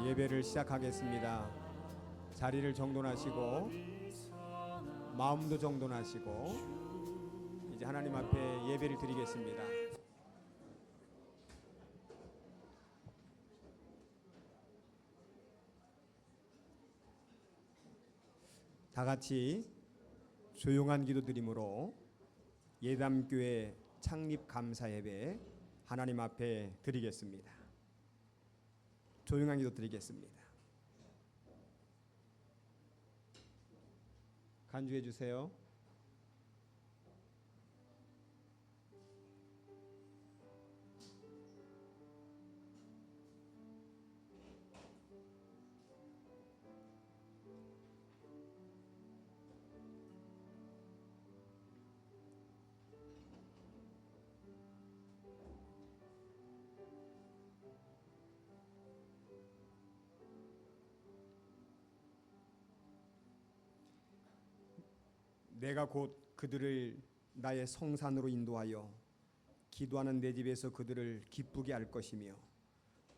예배를 시작하겠습니다. 자리를 정돈하시고 마음도 정돈하시고 이제 하나님 앞에 예배를 드리겠습니다. 다 같이 조용한 기도 드림으로 예담교회 창립 감사 예배 하나님 앞에 드리겠습니다. 조용한 기도 드리겠습니다. 간주해 주세요. 내가 곧 그들을 나의 성산으로 인도하여 기도하는 내 집에서 그들을 기쁘게 할 것이며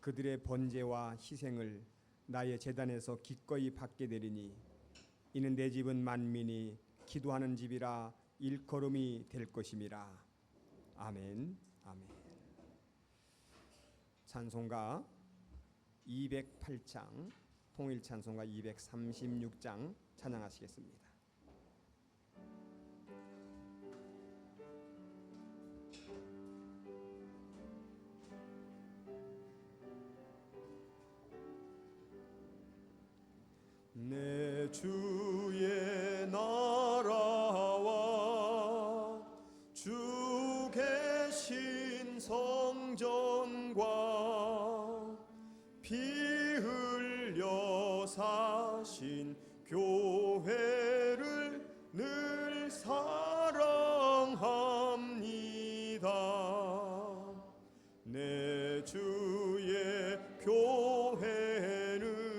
그들의 번제와 희생을 나의 제단에서 기꺼이 받게 되리니 이는 내 집은 만민이 기도하는 집이라 일컬음이 될 것임이라. 아멘. 아멘. 찬송가 208장 통일 찬송가 236장 찬양하시겠습니다. 내 주의 나라와 주 계신 성전과 피 흘려 사신 교회를 늘 사랑합니다. 내 주의 교회는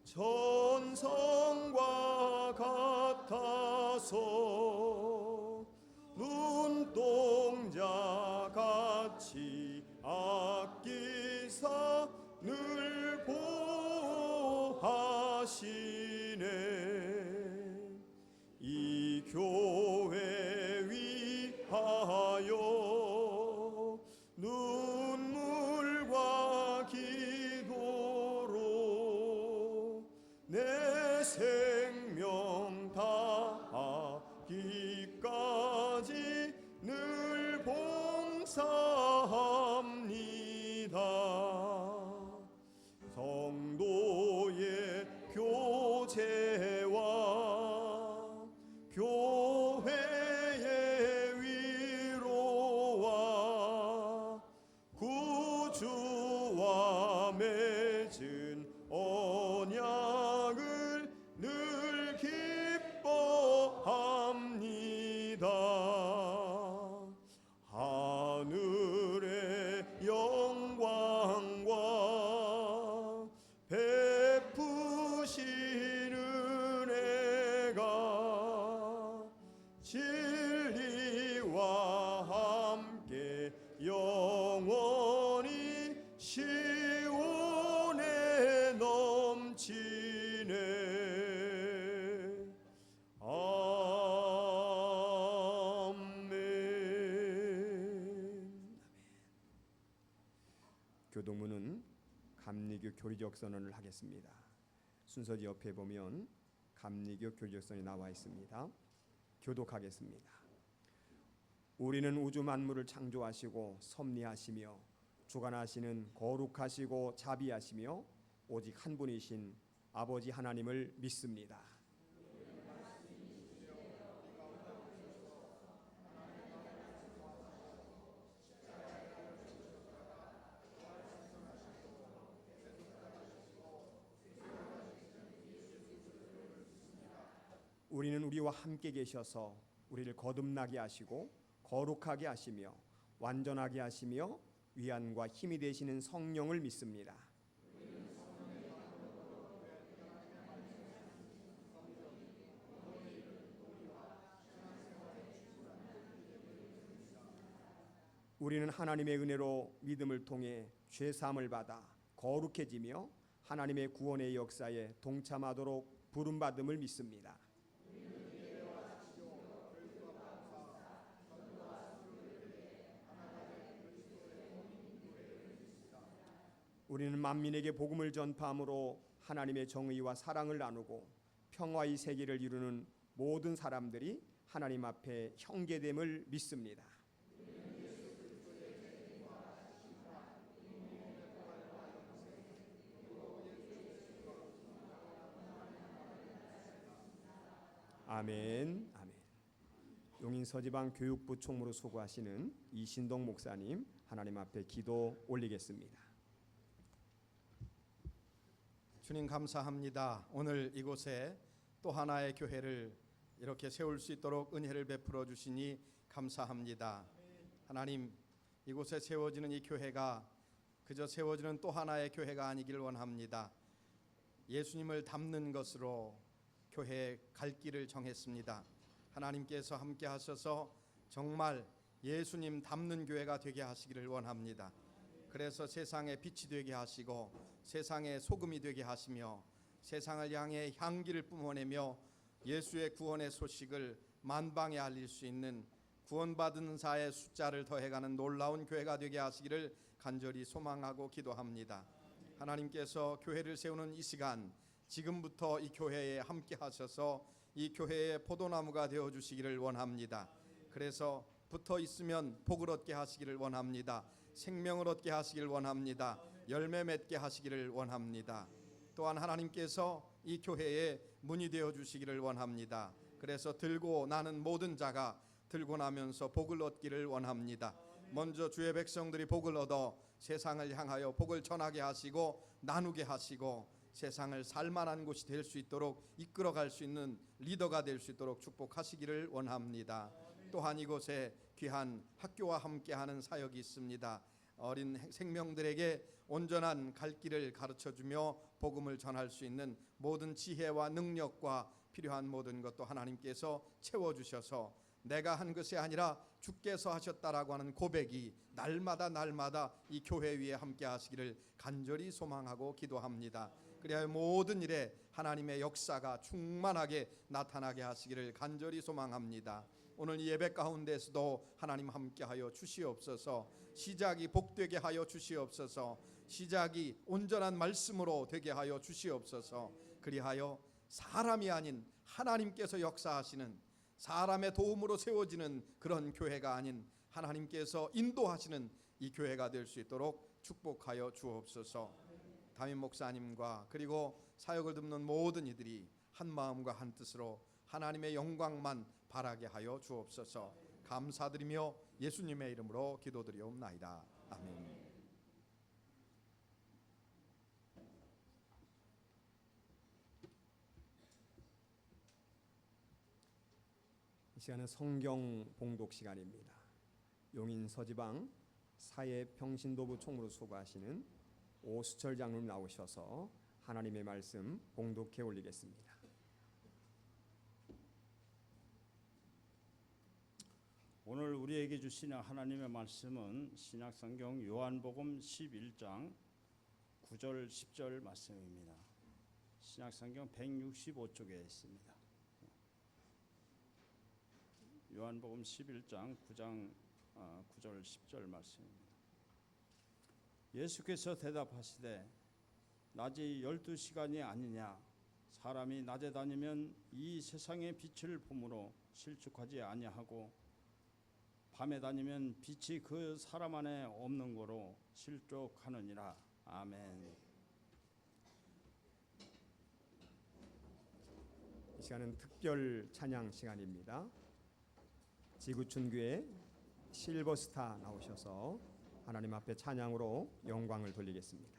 전성과 같아서 눈동자 같이 아끼사 늘 보호하시네. 이 교회 위하여 눈물과 기도로 내 생명 다하기까지 늘 봉사합니다. 성도의 교제와 교회의 위로와 구주와 맺은 언약을 늘 기뻐합니다. 하늘의 영광과 베푸신 은혜가 진리와 함께 영원히 시온에 넘치네. 아멘. 교동문은 감리교 교리적 선언을 하겠습니다. 순서지 옆에 보면 감리교 교리적 선언이 나와 있습니다. 교독하겠습니다. 우리는 우주 만물을 창조하시고 섭리하시며 주관하시는 거룩하시고 자비하시며 오직 한 분이신 아버지 하나님을 믿습니다. 우리는 우리와 함께 계셔서 우리를 거듭나게 하시고 거룩하게 하시며 완전하게 하시며 위안과 힘이 되시는 성령을 믿습니다. 우리는 하나님의 은혜로 믿음을 통해 죄 사함을 받아 거룩해지며 하나님의 구원의 역사에 동참하도록 부름받음을 믿습니다. 우리는 만민에게 복음을 전파함으로 하나님의 정의와 사랑을 나누고 평화의 세계를 이루는 모든 사람들이 하나님 앞에 형제됨을 믿습니다. 아멘. 아멘. 용인 서지방 교육부 총무로 수고하시는 이신동 목사님 하나님 앞에 기도 올리겠습니다. 주님 감사합니다. 오늘 이곳에 또 하나의 교회를 이렇게 세울 수 있도록 은혜를 베풀어 주시니 감사합니다. 하나님, 이곳에 세워지는 이 교회가 그저 세워지는 또 하나의 교회가 아니길 원합니다. 예수님을 닮는 것으로 교회의 갈 길을 정했습니다. 하나님께서 함께 하셔서 정말 예수님 닮는 교회가 되게 하시기를 원합니다. 그래서 세상의 빛이 되게 하시고 세상의 소금이 되게 하시며 세상을 향해 향기를 뿜어내며 예수의 구원의 소식을 만방에 알릴 수 있는 구원받은 자의 숫자를 더해가는 놀라운 교회가 되게 하시기를 간절히 소망하고 기도합니다. 하나님께서 교회를 세우는 이 시간, 지금부터 이 교회에 함께 하셔서 이 교회의 포도나무가 되어 주시기를 원합니다. 그래서 붙어 있으면 복을 얻게 하시기를 원합니다. 생명을 얻게 하시기를 원합니다. 열매 맺게 하시기를 원합니다. 또한 하나님께서 이 교회에 문이 되어 주시기를 원합니다. 그래서 들고 나는 모든 자가 들고 나면서 복을 얻기를 원합니다. 먼저 주의 백성들이 복을 얻어 세상을 향하여 복을 전하게 하시고 나누게 하시고 세상을 살만한 곳이 될 수 있도록 이끌어갈 수 있는 리더가 될 수 있도록 축복하시기를 원합니다. 또한 이곳에 귀한 학교와 함께하는 사역이 있습니다. 어린 생명들에게 온전한 갈 길을 가르쳐주며 복음을 전할 수 있는 모든 지혜와 능력과 필요한 모든 것도 하나님께서 채워주셔서 내가 한 것이 아니라 주께서 하셨다라고 하는 고백이 날마다 이 교회 위에 함께 하시기를 간절히 소망하고 기도합니다. 그리하여 모든 일에 하나님의 역사가 충만하게 나타나게 하시기를 간절히 소망합니다. 오늘 예배 가운데서도 하나님 함께하여 주시옵소서. 시작이 복되게 하여 주시옵소서. 시작이 온전한 말씀으로 되게 하여 주시옵소서. 그리하여 사람이 아닌 하나님께서 역사하시는, 사람의 도움으로 세워지는 그런 교회가 아닌 하나님께서 인도하시는 이 교회가 될 수 있도록 축복하여 주옵소서. 담임 목사님과 그리고 사역을 돕는 모든 이들이 한 마음과 한 뜻으로 하나님의 영광만 바라게 하여 주옵소서. 감사드리며 예수님의 이름으로 기도드리옵나이다. 아멘. 이 시간은 성경 봉독 시간입니다. 용인 서지방 사회평신도부 총무로 수고하시는 오수철 장로님 나오셔서 하나님의 말씀 봉독해 올리겠습니다. 오늘 우리에게 주신 하나님의 말씀은 신약성경 요한복음 11장 9절 10절 말씀입니다. 신약성경 165쪽에 있습니다. 요한복음 11장 9절 10절 말씀입니다. 예수께서 대답하시되 낮이 12시간이 아니냐. 사람이 낮에 다니면 이 세상의 빛을 보므로 실족하지 아니하고 밤에 다니면 빛이 그 사람 안에 없는 거로 실족하느니라. 아멘. 이 시간은 특별 찬양 시간입니다. 지구촌교회 실버스타 나오셔서 하나님 앞에 찬양으로 영광을 돌리겠습니다.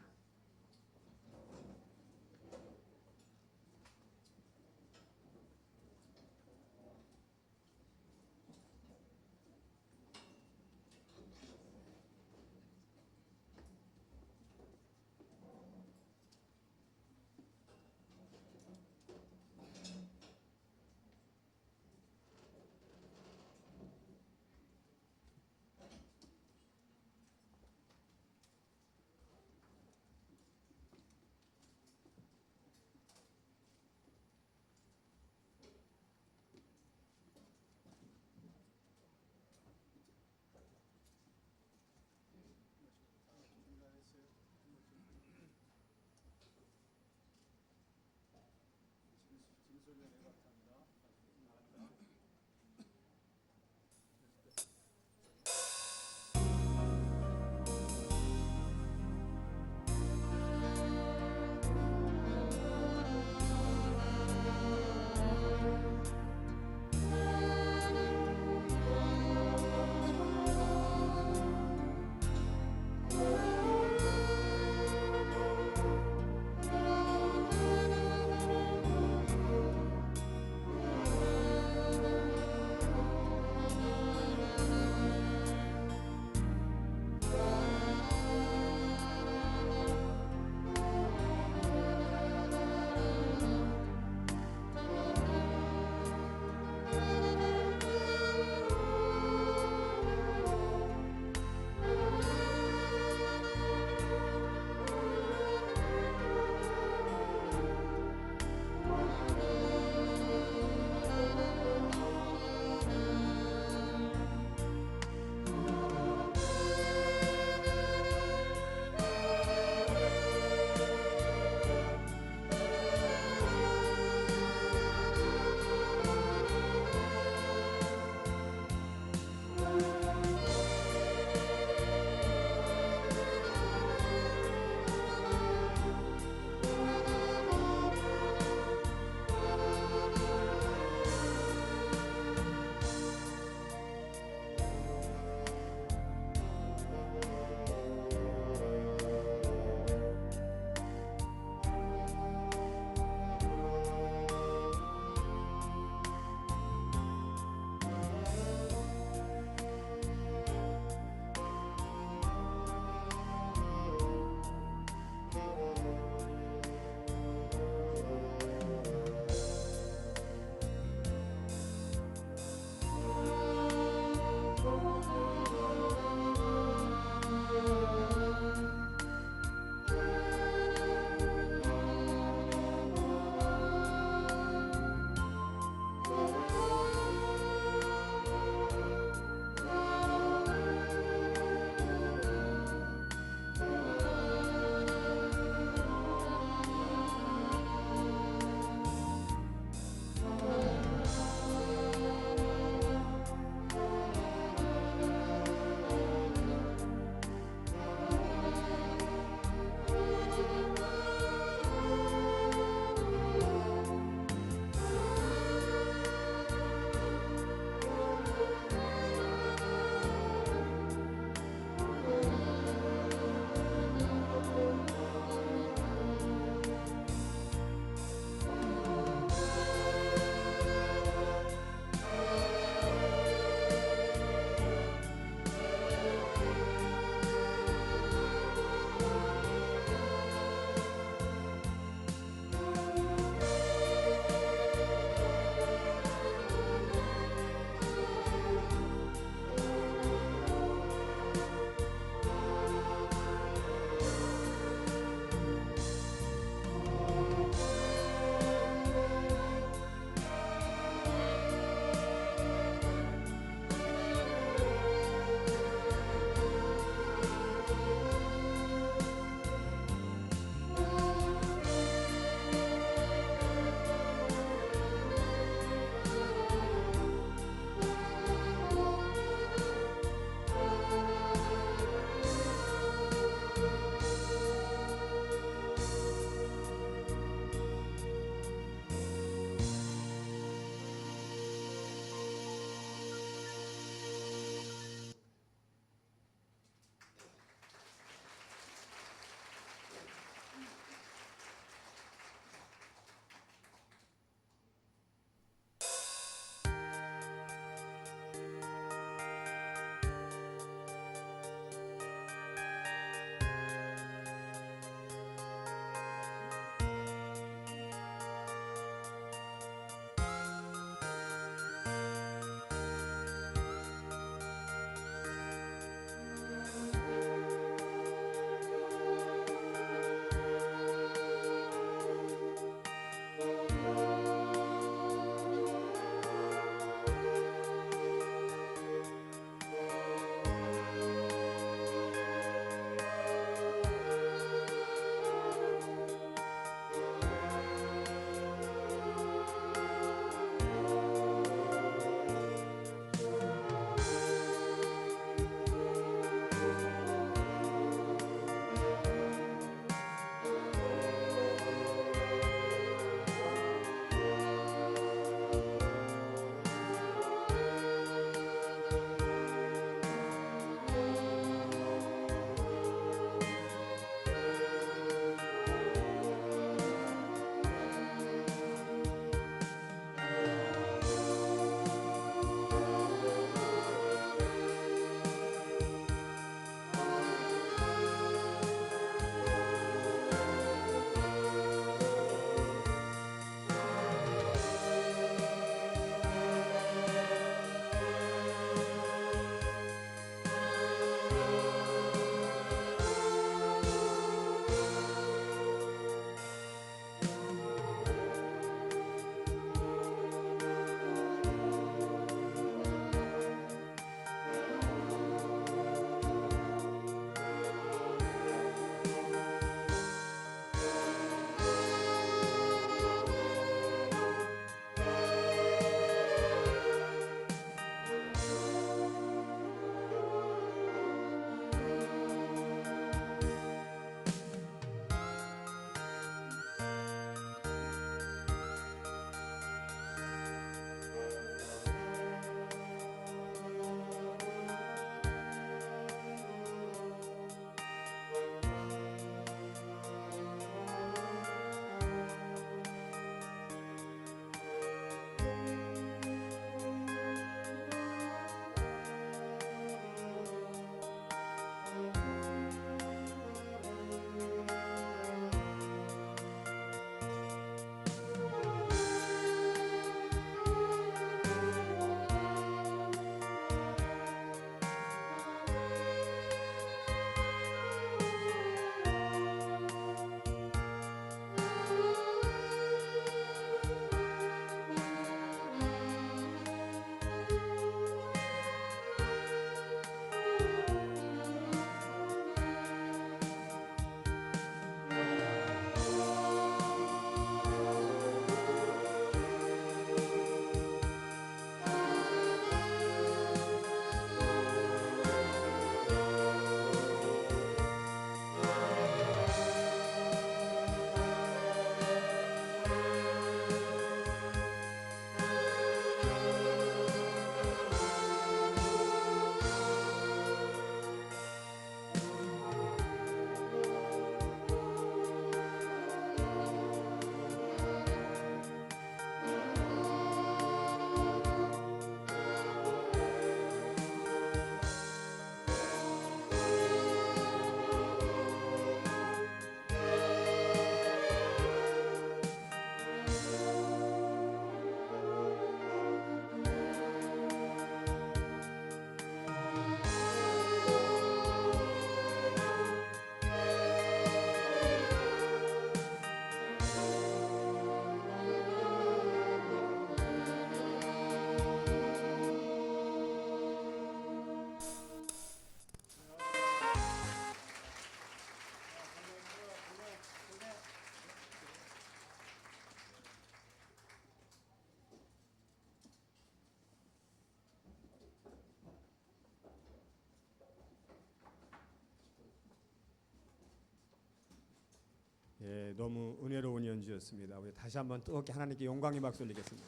너무 은혜로운 연주였습니다. 우리 다시 한번 뜨겁게 하나님께 영광의 박수 올리겠습니다.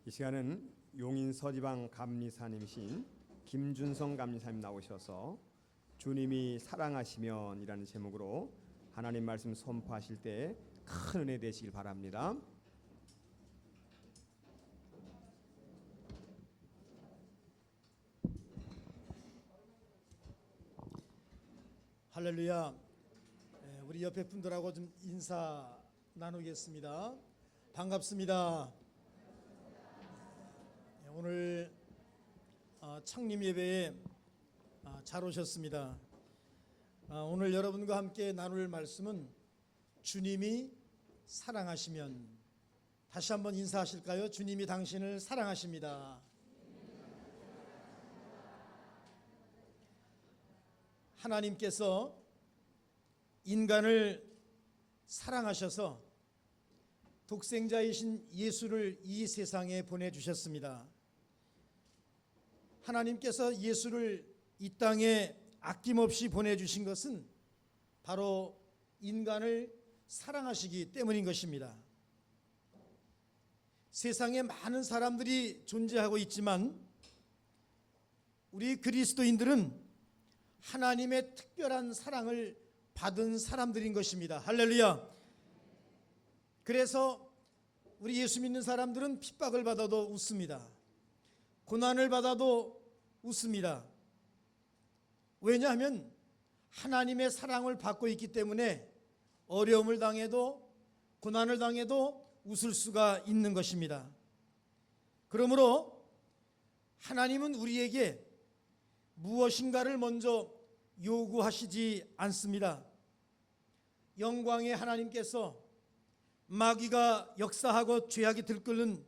이 시간은 용인 서지방 감리사님이신 김준성 감리사님 나오셔서 주님이 사랑하시면이라는 제목으로 하나님 말씀 선포하실 때 큰 은혜 되시길 바랍니다. 할렐루야. 우리 옆에 분들하고 좀 인사 나누겠습니다. 반갑습니다. 오늘 창립 예배에 잘 오셨습니다. 오늘 여러분과 함께 나눌 말씀은 주님이 사랑하시면. 다시 한번 인사하실까요? 주님이 당신을 사랑하십니다. 하나님께서 인간을 사랑하셔서 독생자이신 예수를 이 세상에 보내주셨습니다. 하나님께서 예수를 이 땅에 아낌없이 보내주신 것은 바로 인간을 사랑하시기 때문인 것입니다. 세상에 많은 사람들이 존재하고 있지만 우리 그리스도인들은 하나님의 특별한 사랑을 받은 사람들인 것입니다. 할렐루야. 그래서 우리 예수 믿는 사람들은 핍박을 받아도 웃습니다. 고난을 받아도 웃습니다. 왜냐하면 하나님의 사랑을 받고 있기 때문에 어려움을 당해도 고난을 당해도 웃을 수가 있는 것입니다. 그러므로 하나님은 우리에게 무엇인가를 먼저 요구하시지 않습니다. 영광의 하나님께서 마귀가 역사하고 죄악이 들끓는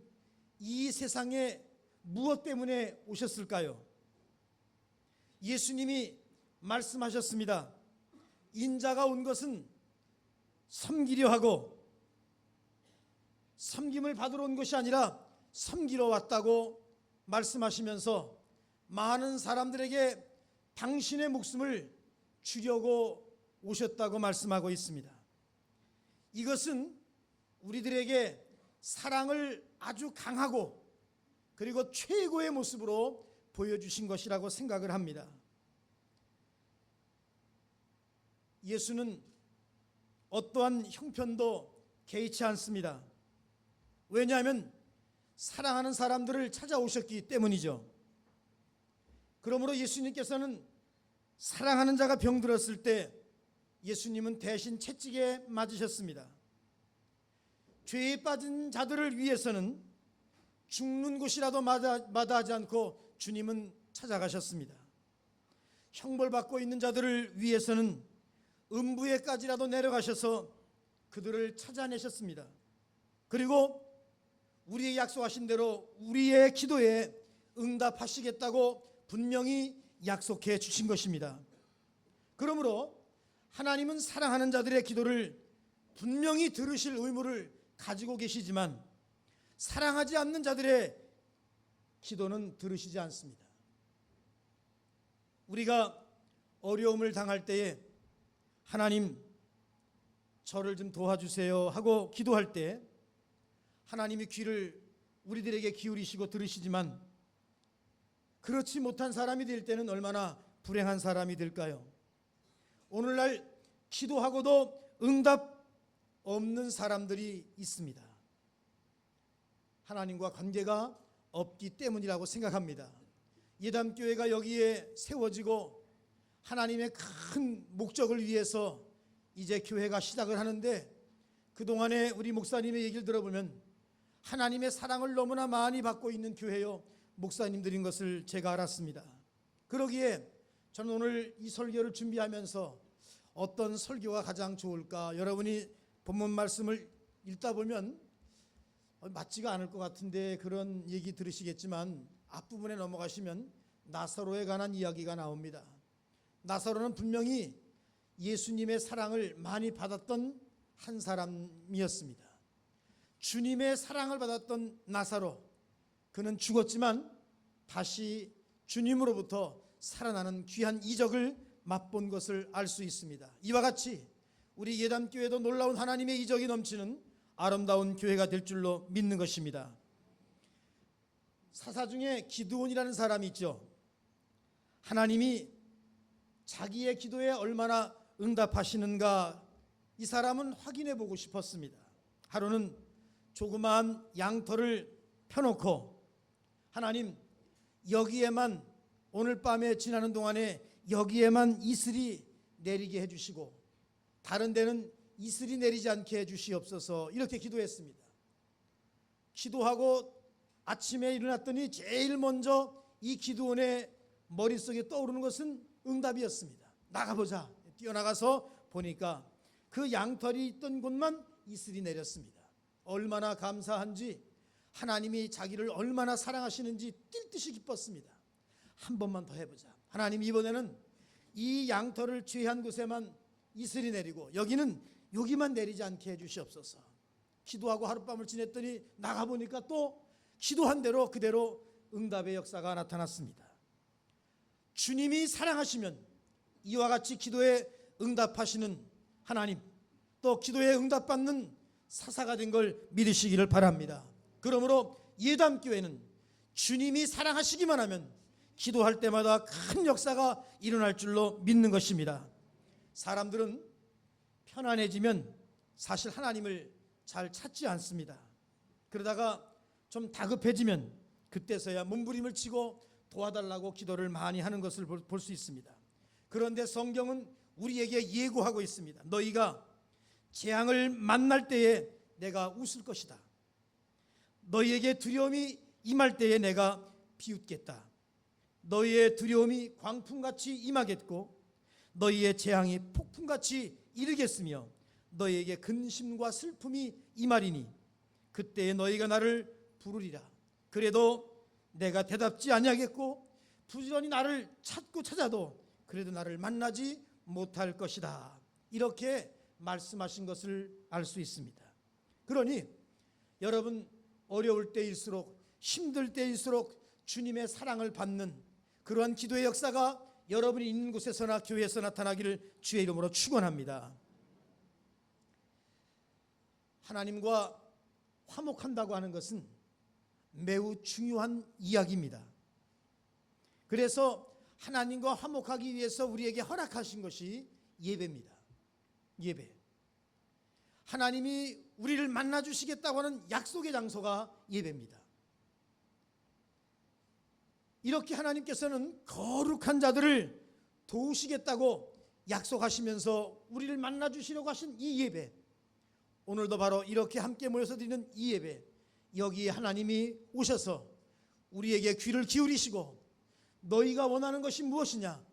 이 세상에 무엇 때문에 오셨을까요? 예수님이 말씀하셨습니다. 인자가 온 것은 섬기려 하고 섬김을 받으러 온 것이 아니라 섬기러 왔다고 말씀하시면서 많은 사람들에게 당신의 목숨을 주려고 오셨다고 말씀하고 있습니다. 이것은 우리들에게 사랑을 아주 강하고 그리고 최고의 모습으로 보여주신 것이라고 생각을 합니다. 예수는 어떠한 형편도 개의치 않습니다. 왜냐하면 사랑하는 사람들을 찾아오셨기 때문이죠. 그러므로 예수님께서는 사랑하는 자가 병들었을 때 예수님은 대신 채찍에 맞으셨습니다. 죄에 빠진 자들을 위해서는 죽는 곳이라도 마다하지 않고 주님은 찾아가셨습니다. 형벌받고 있는 자들을 위해서는 음부에까지라도 내려가셔서 그들을 찾아내셨습니다. 그리고 우리의 약속하신 대로 우리의 기도에 응답하시겠다고 분명히 약속해 주신 것입니다. 그러므로 하나님은 사랑하는 자들의 기도를 분명히 들으실 의무를 가지고 계시지만 사랑하지 않는 자들의 기도는 들으시지 않습니다. 우리가 어려움을 당할 때에 하나님 저를 좀 도와주세요 하고 기도할 때 하나님이 귀를 우리들에게 기울이시고 들으시지만 그렇지 못한 사람이 될 때는 얼마나 불행한 사람이 될까요? 오늘날 기도하고도 응답 없는 사람들이 있습니다. 하나님과 관계가 없기 때문이라고 생각합니다. 예담교회가 여기에 세워지고 하나님의 큰 목적을 위해서 이제 교회가 시작을 하는데 그동안에 우리 목사님의 얘기를 들어보면 하나님의 사랑을 너무나 많이 받고 있는 교회요 목사님들인 것을 제가 알았습니다. 그러기에 저는 오늘 이 설교를 준비하면서 어떤 설교가 가장 좋을까, 여러분이 본문 말씀을 읽다 보면 맞지가 않을 것 같은데 그런 얘기 들으시겠지만 앞부분에 넘어가시면 나사로에 관한 이야기가 나옵니다. 나사로는 분명히 예수님의 사랑을 많이 받았던 한 사람이었습니다. 주님의 사랑을 받았던 나사로, 그는 죽었지만 다시 주님으로부터 살아나는 귀한 이적을 맛본 것을 알 수 있습니다. 이와 같이 우리 예담교회도 놀라운 하나님의 이적이 넘치는 아름다운 교회가 될 줄로 믿는 것입니다. 사사 중에 기드온이라는 사람이 있죠. 하나님이 자기의 기도에 얼마나 응답하시는가 이 사람은 확인해 보고 싶었습니다. 하루는 조그마한 양털을 펴놓고 하나님 여기에만 오늘 밤에 지나는 동안에 여기에만 이슬이 내리게 해주시고 다른 데는 이슬이 내리지 않게 해주시옵소서 이렇게 기도했습니다. 기도하고 아침에 일어났더니 제일 먼저 이 기드온의 머릿속에 떠오르는 것은 응답이었습니다. 나가보자. 뛰어나가서 보니까 그 양털이 있던 곳만 이슬이 내렸습니다. 얼마나 감사한지 하나님이 자기를 얼마나 사랑하시는지 뛸 듯이 기뻤습니다. 한 번만 더 해보자. 하나님 이번에는 이 양털을 취한 곳에만 이슬이 내리고 여기만 내리지 않게 해주시옵소서. 기도하고 하룻밤을 지냈더니 나가보니까 또 기도한 대로 그대로 응답의 역사가 나타났습니다. 주님이 사랑하시면 이와 같이 기도에 응답하시는 하나님, 또 기도에 응답받는 사사가 된 걸 믿으시기를 바랍니다. 그러므로 예담교회는 주님이 사랑하시기만 하면 기도할 때마다 큰 역사가 일어날 줄로 믿는 것입니다. 사람들은 편안해지면 사실 하나님을 잘 찾지 않습니다. 그러다가 좀 다급해지면 그때서야 몸부림을 치고 도와달라고 기도를 많이 하는 것을 볼 수 있습니다. 그런데 성경은 우리에게 예고하고 있습니다. 너희가 재앙을 만날 때에 내가 웃을 것이다. 너희에게 두려움이 임할 때에 내가 비웃겠다. 너희의 두려움이 광풍같이 임하겠고 너희의 재앙이 폭풍같이 이르겠으며 너희에게 근심과 슬픔이 임하리니 그때에 너희가 나를 부르리라. 그래도 내가 대답지 아니하겠고 부지런히 나를 찾고 찾아도 그래도 나를 만나지 못할 것이다. 이렇게 말씀하신 것을 알 수 있습니다. 그러니 여러분 어려울 때일수록 힘들 때일수록 주님의 사랑을 받는 그러한 기도의 역사가 여러분이 있는 곳에서나 교회에서 나타나기를 주의 이름으로 축원합니다. 하나님과 화목한다고 하는 것은 매우 중요한 이야기입니다. 그래서 하나님과 화목하기 위해서 우리에게 허락하신 것이 예배입니다. 예배. 하나님이 우리를 만나 주시겠다고 하는 약속의 장소가 예배입니다. 이렇게 하나님께서는 거룩한 자들을 도우시겠다고 약속하시면서 우리를 만나 주시려고 하신 이 예배, 오늘도 바로 이렇게 함께 모여서 드리는 이 예배, 여기에 하나님이 오셔서 우리에게 귀를 기울이시고 너희가 원하는 것이 무엇이냐,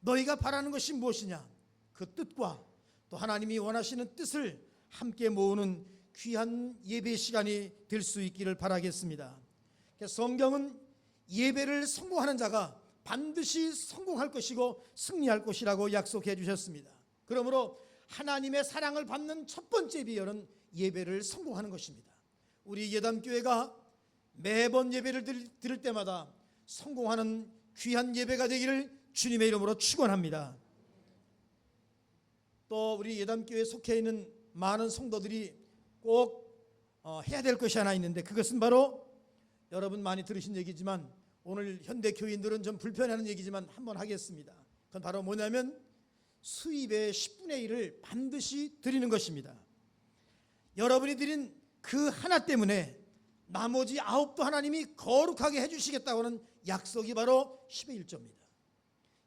너희가 바라는 것이 무엇이냐, 그 뜻과 또 하나님이 원하시는 뜻을 함께 모으는 귀한 예배 시간이 될 수 있기를 바라겠습니다. 성경은 예배를 성공하는 자가 반드시 성공할 것이고 승리할 것이라고 약속해 주셨습니다. 그러므로 하나님의 사랑을 받는 첫 번째 비결은 예배를 성공하는 것입니다. 우리 예담교회가 매번 예배를 드릴 때마다 성공하는 귀한 예배가 되기를 주님의 이름으로 축원합니다. 또 우리 예담교회에 속해 있는 많은 성도들이 꼭 해야 될 것이 하나 있는데 그것은 바로 여러분 많이 들으신 얘기지만 오늘 현대 교인들은 좀 불편해하는 얘기지만 한번 하겠습니다. 그건 바로 뭐냐면 수입의 10분의 1을 반드시 드리는 것입니다. 여러분이 드린 그 하나 때문에 나머지 9도 하나님이 거룩하게 해주시겠다고 하는 약속이 바로 10의 1조입니다.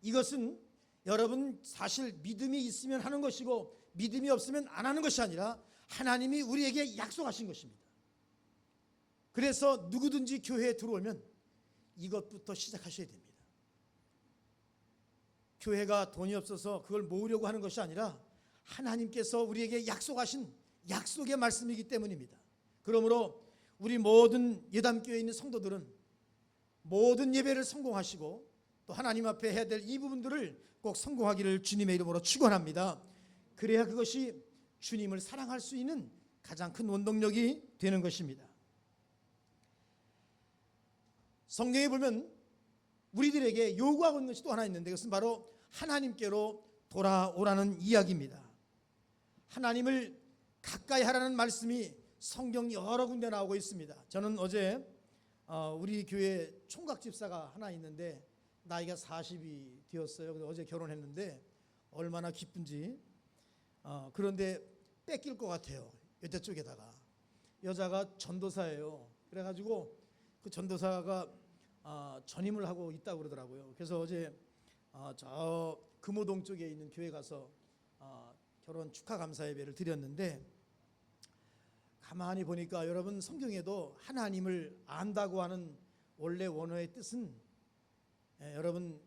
이것은 여러분 사실 믿음이 있으면 하는 것이고 믿음이 없으면 안 하는 것이 아니라 하나님이 우리에게 약속하신 것입니다. 그래서 누구든지 교회에 들어오면 이것부터 시작하셔야 됩니다. 교회가 돈이 없어서 그걸 모으려고 하는 것이 아니라 하나님께서 우리에게 약속하신 약속의 말씀이기 때문입니다. 그러므로 우리 모든 예담교회에 있는 성도들은 모든 예배를 성공하시고 또 하나님 앞에 해야 될 이 부분들을 꼭 성공하기를 주님의 이름으로 축원합니다. 그래야 그것이 주님을 사랑할 수 있는 가장 큰 원동력이 되는 것입니다. 성경에 보면 우리들에게 요구하고 있는 것이 또 하나 있는데, 그것은 바로 하나님께로 돌아오라는 이야기입니다. 하나님을 가까이 하라는 말씀이 성경 여러 군데 나오고 있습니다. 저는 어제 우리 교회 총각 집사가 하나 있는데 나이가 40이 되었어요. 근데 어제 결혼했는데 얼마나 기쁜지. 그런데 뺏길 것 같아요. 여자 쪽에다가. 여자가 전도사예요. 그래가지고 그 전도사가 전임을 하고 있다고 그러더라고요. 그래서 어제 저 금호동 쪽에 있는 교회 가서 결혼 축하 감사 예배를 드렸는데, 가만히 보니까 여러분, 성경에도 하나님을 안다고 하는 원래 원어의 뜻은 여러분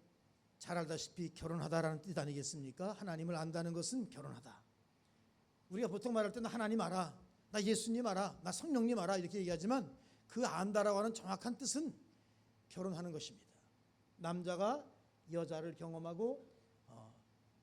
잘 알다시피 결혼하다라는 뜻 아니겠습니까? 하나님을 안다는 것은 결혼하다. 우리가 보통 말할 때는 하나님 알아, 나 예수님 알아, 나 성령님 알아 이렇게 얘기하지만 그 안다라고 하는 정확한 뜻은 결혼하는 것입니다. 남자가 여자를 경험하고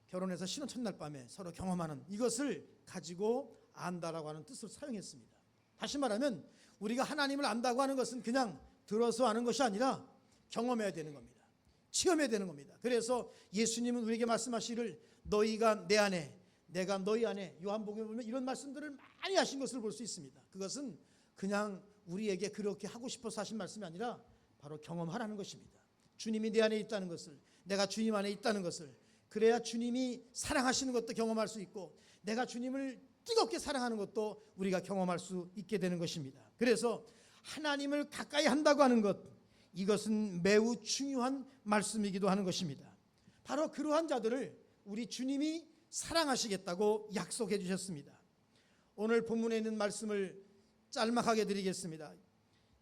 결혼해서 신혼 첫날 밤에 서로 경험하는 이것을 가지고 안다라고 하는 뜻을 사용했습니다. 다시 말하면 우리가 하나님을 안다고 하는 것은 그냥 들어서 아는 것이 아니라 경험해야 되는 겁니다. 체험해야 되는 겁니다. 그래서 예수님은 우리에게 말씀하시기를 너희가 내 안에 내가 너희 안에, 요한복음에 보면 이런 말씀들을 많이 하신 것을 볼 수 있습니다. 그것은 그냥 우리에게 그렇게 하고 싶어서 하신 말씀이 아니라 바로 경험하라는 것입니다. 주님이 내 안에 있다는 것을, 내가 주님 안에 있다는 것을, 그래야 주님이 사랑하시는 것도 경험할 수 있고 내가 주님을 뜨겁게 사랑하는 것도 우리가 경험할 수 있게 되는 것입니다. 그래서 하나님을 가까이 한다고 하는 것, 이것은 매우 중요한 말씀이기도 하는 것입니다. 바로 그러한 자들을 우리 주님이 사랑하시겠다고 약속해 주셨습니다. 오늘 본문에 있는 말씀을 짤막하게 드리겠습니다.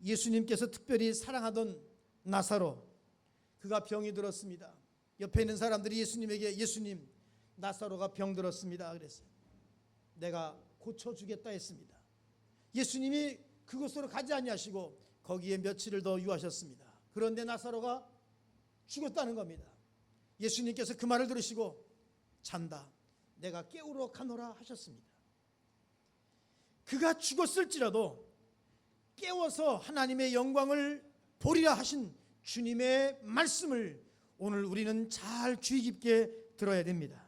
예수님께서 특별히 사랑하던 나사로, 그가 병이 들었습니다. 옆에 있는 사람들이 예수님에게 예수님, 나사로가 병들었습니다 그랬어요. 내가 고쳐주겠다 했습니다. 예수님이 그곳으로 가지 아니하시고 거기에 며칠을 더 유하셨습니다. 그런데 나사로가 죽었다는 겁니다. 예수님께서 그 말을 들으시고 잔다, 내가 깨우러 가노라 하셨습니다. 그가 죽었을지라도 깨워서 하나님의 영광을 보리라 하신 주님의 말씀을 오늘 우리는 잘 주의 깊게 들어야 됩니다.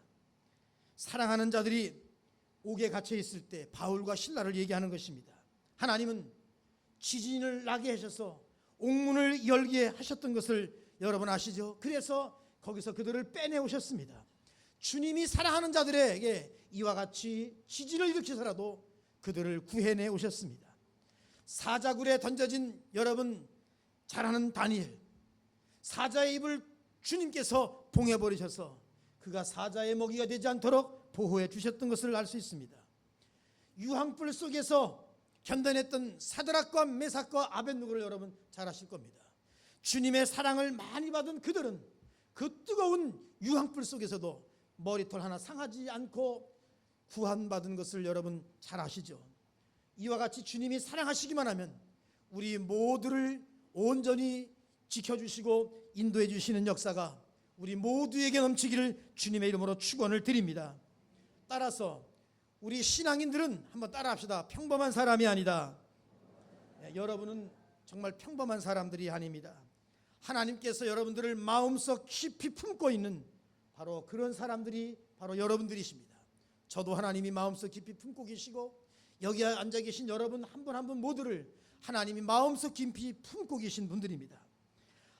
사랑하는 자들이 옥에 갇혀 있을 때 바울과 실라를 얘기하는 것입니다. 하나님은 지진을 나게 하셔서 옥문을 열게 하셨던 것을 여러분 아시죠? 그래서 거기서 그들을 빼내오셨습니다. 주님이 사랑하는 자들에게 이와 같이 지진을 일으켜서라도 그들을 구해내 오셨습니다. 사자굴에 던져진 여러분 잘 아는 다니엘, 사자의 입을 주님께서 봉해버리셔서 그가 사자의 먹이가 되지 않도록 보호해 주셨던 것을 알 수 있습니다. 유황불 속에서 견뎌냈던 사드락과 메삭과 아벳느고를 여러분 잘 아실 겁니다. 주님의 사랑을 많이 받은 그들은 그 뜨거운 유황불 속에서도 머리털 하나 상하지 않고 구원받은 것을 여러분 잘 아시죠? 이와 같이 주님이 사랑하시기만 하면 우리 모두를 온전히 지켜주시고 인도해 주시는 역사가 우리 모두에게 넘치기를 주님의 이름으로 축원을 드립니다. 따라서 우리 신앙인들은 한번 따라합시다. 평범한 사람이 아니다. 여러분은 정말 평범한 사람들이 아닙니다. 하나님께서 여러분들을 마음속 깊이 품고 있는 바로 그런 사람들이 바로 여러분들이십니다. 저도 하나님이 마음속 깊이 품고 계시고 여기 앉아 계신 여러분 한 분 한 분 모두를 하나님이 마음속 깊이 품고 계신 분들입니다.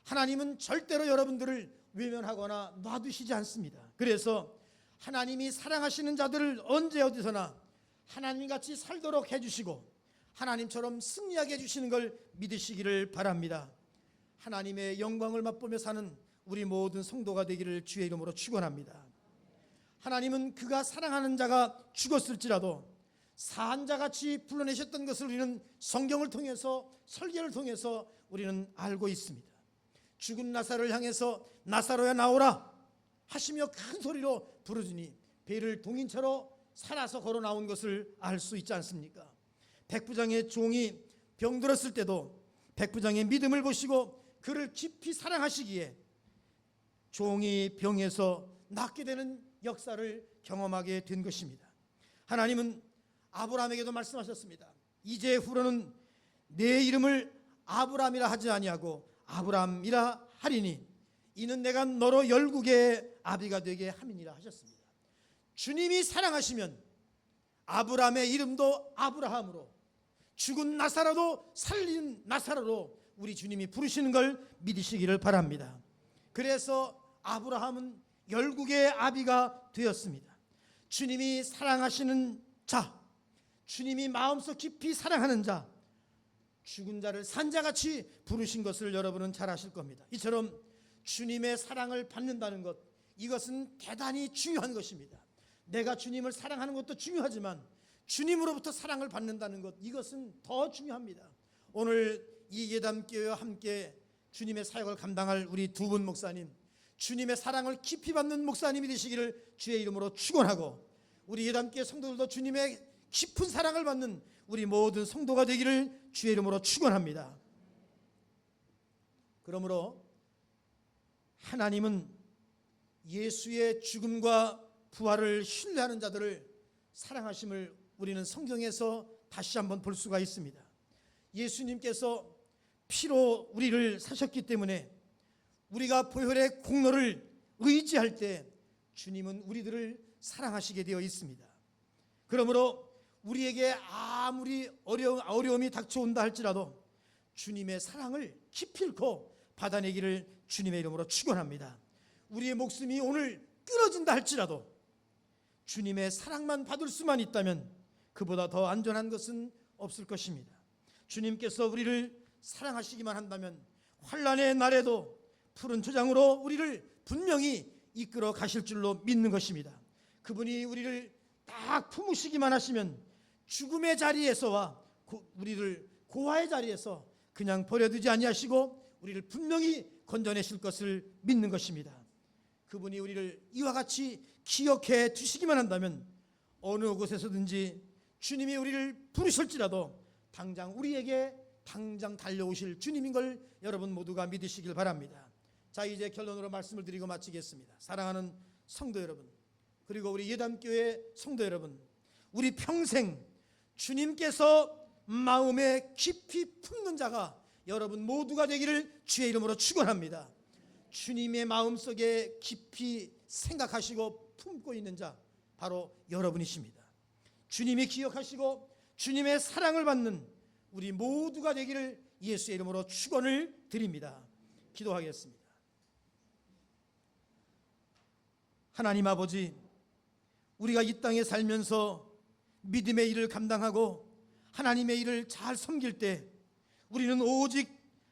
하나님은 절대로 여러분들을 외면하거나 놔두시지 않습니다. 그래서 하나님이 사랑하시는 자들을 언제 어디서나 하나님같이 살도록 해주시고 하나님처럼 승리하게 해주시는 걸 믿으시기를 바랍니다. 하나님의 영광을 맛보며 사는 우리 모든 성도가 되기를 주의 이름으로 축원합니다. 하나님은 그가 사랑하는 자가 죽었을지라도 산 자같이 불러내셨던 것을 우리는 성경을 통해서 설교를 통해서 우리는 알고 있습니다. 죽은 나사로를 향해서 나사로야 나오라 하시며 큰 소리로 부르짖으니 배를 동인처럼 살아서 걸어 나온 것을 알 수 있지 않습니까? 백부장의 종이 병들었을 때도 백부장의 믿음을 보시고 그를 깊이 사랑하시기에 종이 병에서 낫게 되는 역사를 경험하게 된 것입니다. 하나님은 아브라함에게도 말씀하셨습니다. 이제후로는 내 이름을 아브람이라 하지 아니하고 아브람이라 하리니 이는 내가 너로 열국의 아비가 되게 함이니라 하셨습니다. 주님이 사랑하시면 아브라함의 이름도 아브라함으로, 죽은 나사로도 살린 나사로로 우리 주님이 부르시는 걸 믿으시기를 바랍니다. 그래서 아브라함은 열국의 아비가 되었습니다. 주님이 사랑하시는 자, 주님이 마음속 깊이 사랑하는 자, 죽은 자를 산자같이 부르신 것을 여러분은 잘 아실 겁니다. 이처럼 주님의 사랑을 받는다는 것, 이것은 대단히 중요한 것입니다. 내가 주님을 사랑하는 것도 중요하지만 주님으로부터 사랑을 받는다는 것, 이것은 더 중요합니다. 오늘 이 예담교회와 함께 주님의 사역을 감당할 우리 두 분 목사님, 주님의 사랑을 깊이 받는 목사님이 되시기를 주의 이름으로 축원하고, 우리 예담교회 성도들도 주님의 깊은 사랑을 받는 우리 모든 성도가 되기를 주의 이름으로 축원합니다. 그러므로 하나님은 예수의 죽음과 부활을 신뢰하는 자들을 사랑하심을 우리는 성경에서 다시 한번 볼 수가 있습니다. 예수님께서 피로 우리를 사셨기 때문에 우리가 보혈의 공로를 의지할 때 주님은 우리들을 사랑하시게 되어 있습니다. 그러므로 우리에게 아무리 어려움이 닥쳐온다 할지라도 주님의 사랑을 기필코 받아내기를 주님의 이름으로 축원합니다. 우리의 목숨이 오늘 끊어진다 할지라도 주님의 사랑만 받을 수만 있다면 그보다 더 안전한 것은 없을 것입니다. 주님께서 우리를 사랑하시기만 한다면 환난의 날에도 푸른 초장으로 우리를 분명히 이끌어 가실 줄로 믿는 것입니다. 그분이 우리를 딱 품으시기만 하시면 죽음의 자리에서와 우리를 고아의 자리에서 그냥 버려두지 아니하시고 우리를 분명히 건져내실 것을 믿는 것입니다. 그분이 우리를 이와 같이 기억해 두시기만 한다면 어느 곳에서든지 주님이 우리를 부르실지라도 당장 우리에게 당장 달려오실 주님인 걸 여러분 모두가 믿으시길 바랍니다. 자, 이제 결론으로 말씀을 드리고 마치겠습니다. 사랑하는 성도 여러분, 그리고 우리 예담교회 성도 여러분, 우리 평생 주님께서 마음에 깊이 품는 자가 여러분 모두가 되기를 주의 이름으로 축원합니다. 주님의 마음속에 깊이 생각하시고 품고 있는 자 바로 여러분이십니다. 주님이 기억하시고 주님의 사랑을 받는 우리 모두가 되기를 예수의 이름으로 축원을 드립니다. 기도하겠습니다. 하나님 아버지, 우리가 이 땅에 살면서 믿음의 일을 감당하고 하나님의 일을 잘 섬길 때 우리는 오직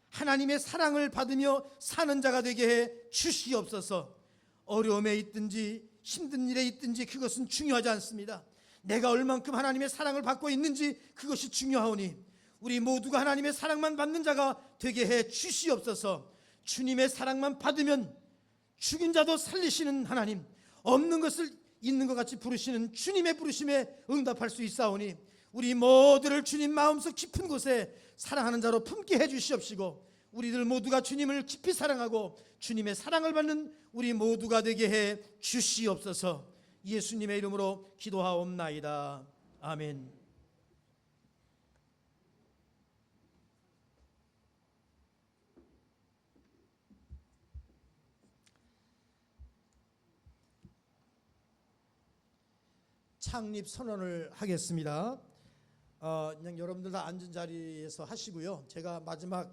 하나님의 사랑을 받으며 사는 자가 되게 해 주시옵소서. 어려움에 있든지 힘든 일에 있든지 그것은 중요하지 않습니다. 내가 얼만큼 하나님의 사랑을 받고 있는지 그것이 중요하오니 우리 모두가 하나님의 사랑만 받는 자가 되게 해 주시옵소서. 주님의 사랑만 받으면 죽인 자도 살리시는 하나님, 없는 것을 있는 것 같이 부르시는 주님의 부르심에 응답할 수 있사오니 우리 모두를 주님 마음속 깊은 곳에 사랑하는 자로 품게 해 주시옵시고 우리들 모두가 주님을 깊이 사랑하고 주님의 사랑을 받는 우리 모두가 되게 해 주시옵소서. 예수님의 이름으로 기도하옵나이다. 아멘. 창립 선언을 하겠습니다. 그냥 여러분들 다 앉은 자리에서 하시고요. 제가 마지막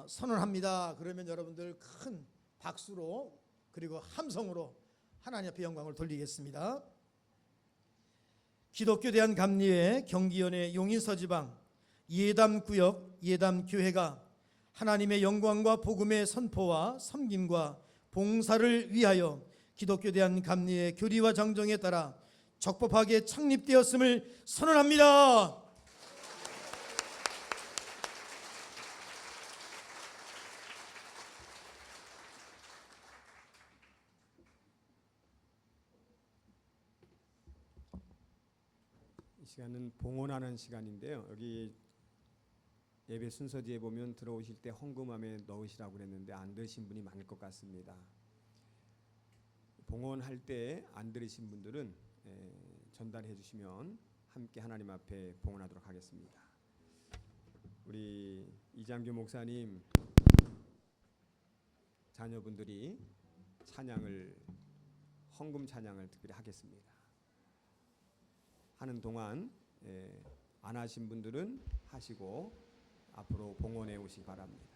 선언합니다. 그러면 여러분들 큰 박수로 그리고 함성으로 하나님 앞에 영광을 돌리겠습니다. 기독교 대한감리회 경기연회 용인서지방 예담구역 예담교회가 하나님의 영광과 복음의 선포와 섬김과 봉사를 위하여 기독교 대한감리회 교리와 정정에 따라 적법하게 창립되었음을 선언합니다. 이 시간은 봉헌하는 시간인데요. 여기 예배 순서지에 보면 들어오실 때 헌금함에 넣으시라고 그랬는데 안 들으신 분이 많을 것 같습니다. 봉헌할 때 안 들으신 분들은 전달해 주시면 함께 하나님 앞에 봉헌하도록 하겠습니다. 우리 이장규 목사님 자녀분들이 찬양을 헌금 찬양을 특별히 하겠습니다. 하는 동안 안 하신 분들은 하시고 앞으로 봉헌해 오시기 바랍니다.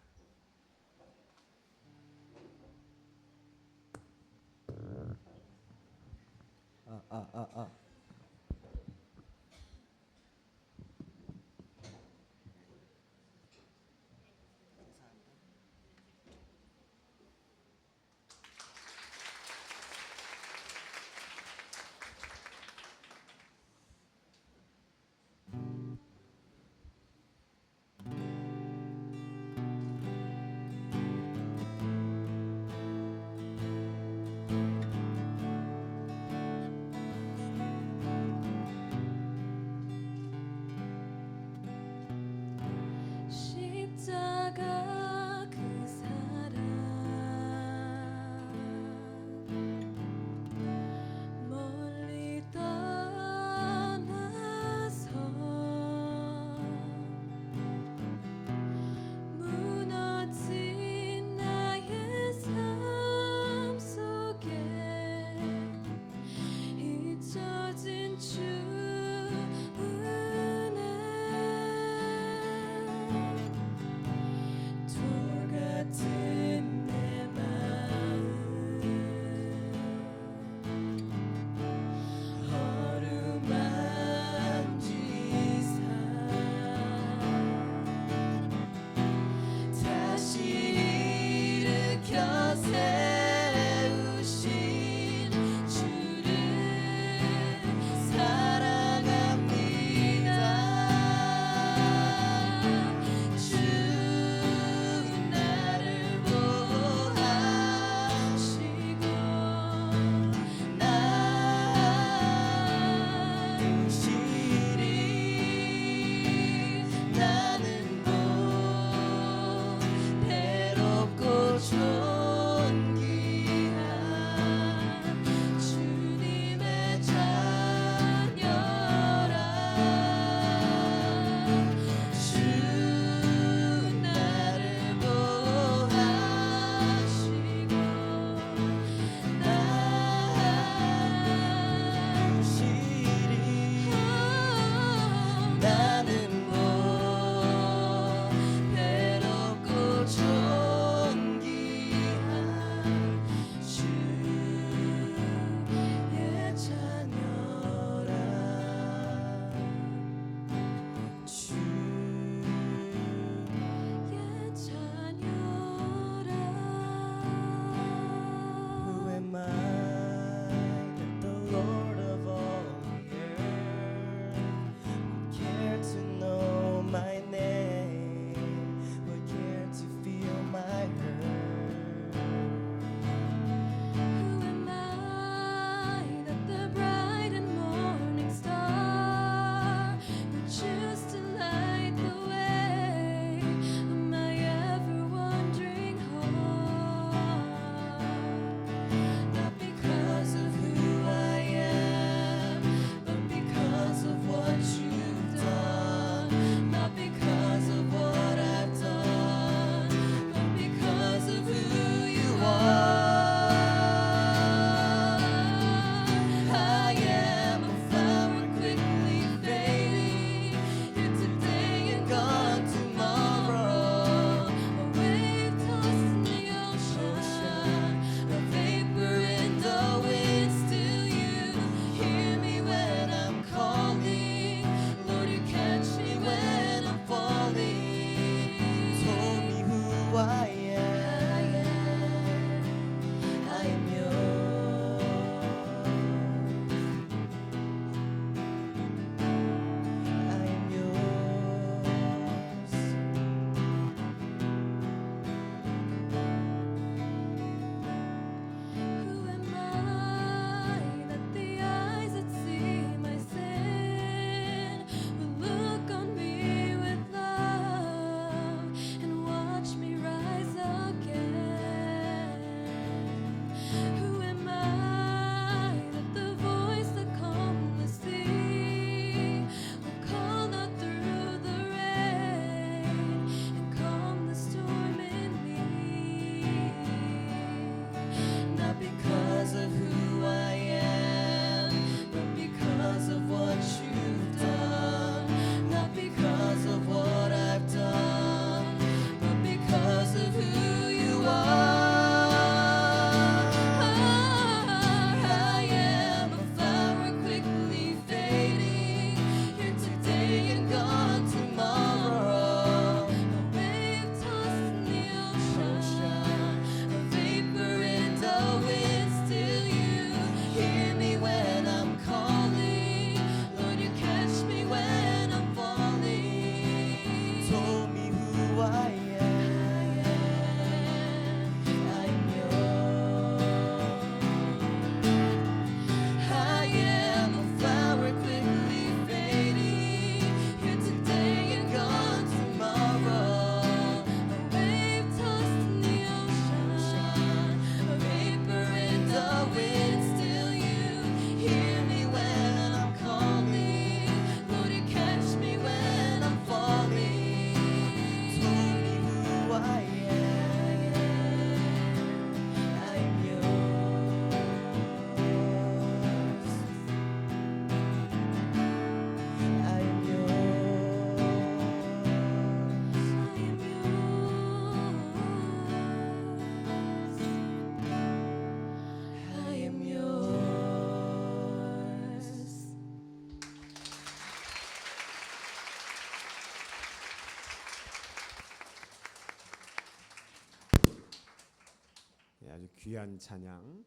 아주 귀한 찬양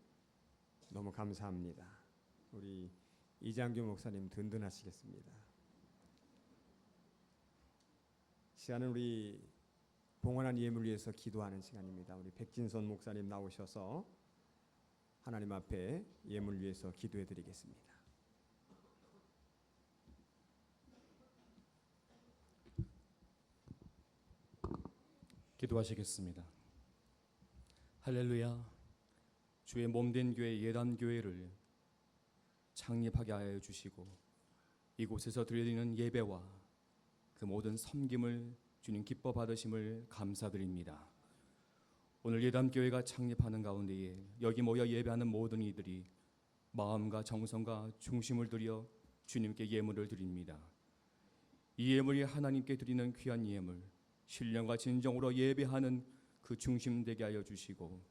너무 감사합니다. 우리 이장규 목사님 든든하시겠습니다. 시간은 우리 봉헌한 예물 위해서 기도하는 시간입니다. 우리 백진선 목사님 나오셔서 하나님 앞에 예물 위해서 기도해 드리겠습니다. 기도하시겠습니다. 할렐루야. 주의 몸된 교회 예단교회를 창립하게 하여 주시고 이곳에서 드리는 예배와 그 모든 섬김을 주님 기뻐 받으심을 감사드립니다. 오늘 예단교회가 창립하는 가운데에 여기 모여 예배하는 모든 이들이 마음과 정성과 중심을 들여 주님께 예물을 드립니다. 이 예물이 하나님께 드리는 귀한 예물, 신령과 진정으로 예배하는 그 중심 되게 하여 주시고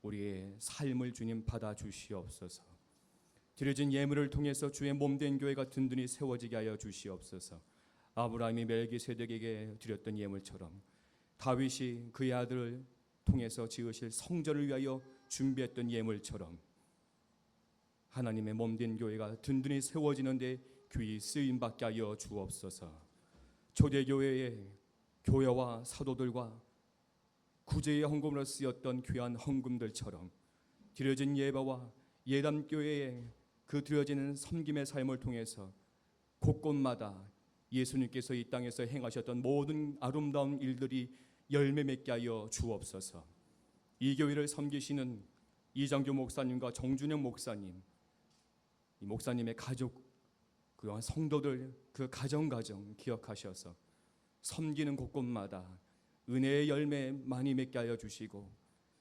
우리의 삶을 주님 받아 주시옵소서. 드려진 예물을 통해서 주의 몸된 교회가 든든히 세워지게 하여 주시옵소서. 아브라함이 멜기세덱에게 드렸던 예물처럼 다윗이 그의 아들을 통해서 지으실 성전을 위하여 준비했던 예물처럼 하나님의 몸된 교회가 든든히 세워지는데 귀히 쓰임받게 하여 주옵소서. 초대교회의 교회와 사도들과 구제의 헌금으로 쓰였던 귀한 헌금들처럼 드려진 예배와 예담교회의 그 드려지는 섬김의 삶을 통해서 곳곳마다 예수님께서 이 땅에서 행하셨던 모든 아름다운 일들이 열매 맺게 하여 주옵소서. 이 교회를 섬기시는 이장교 목사님과 정준영 목사님, 이 목사님의 가족, 그와 성도들 그 가정 기억하셔서 섬기는 곳곳마다 은혜의 열매 많이 맺게 하여 주시고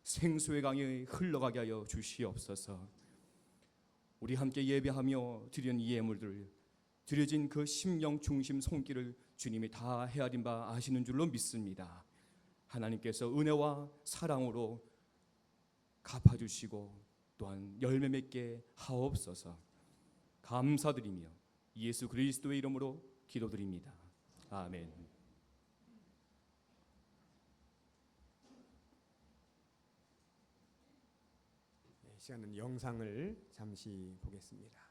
생수의 강이 흘러가게 하여 주시옵소서. 우리 함께 예배하며 드린 이 예물들 드려진 그 심령 중심 손길을 주님이 다 헤아린 바 아시는 줄로 믿습니다. 하나님께서 은혜와 사랑으로 갚아주시고 또한 열매 맺게 하옵소서. 감사드리며 예수 그리스도의 이름으로 기도드립니다. 아멘. 이 시간은 영상을 잠시 보겠습니다.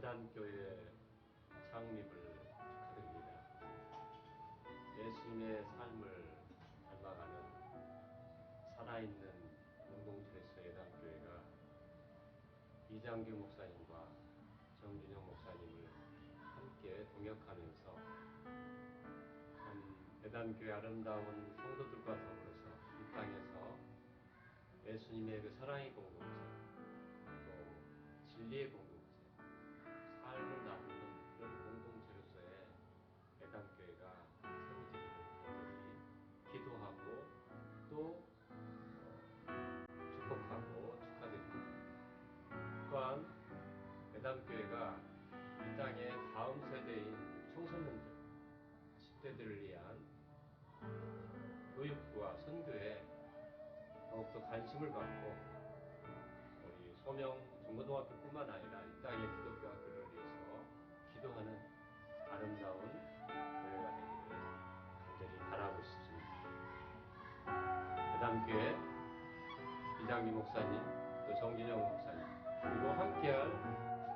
예단교회 창립을 축하드립니다. 예수님의 삶을 닮아가는 살아있는 공동체로서 예단교회가 이장규 목사님과 정준영 목사님을 함께 동역하면서 참 예단교회 아름다운 성도들과 더불어서 이 땅에서 예수님의 그 사랑의 공동체, 또 진리의 공동체, 삶을 나누는 그런 공동체로서의 예단교회가 세워지기를 간절히 기도하고 또 축복하고 축하드립니다. 또한 예단교회가 이 땅의 다음 세대인 청소년들, 10대들을 위한 교육과 선교에 더욱더 관심을 갖고 우리 소명 중고등학교뿐만 아니라 이 땅의 기독교 학교를 위해서 기도하는 아름다운 교회가 되기를 간절히 바라고 싶습니다. 예단교회 이장기 목사님, 또 정진영 목사님, 그리고 함께할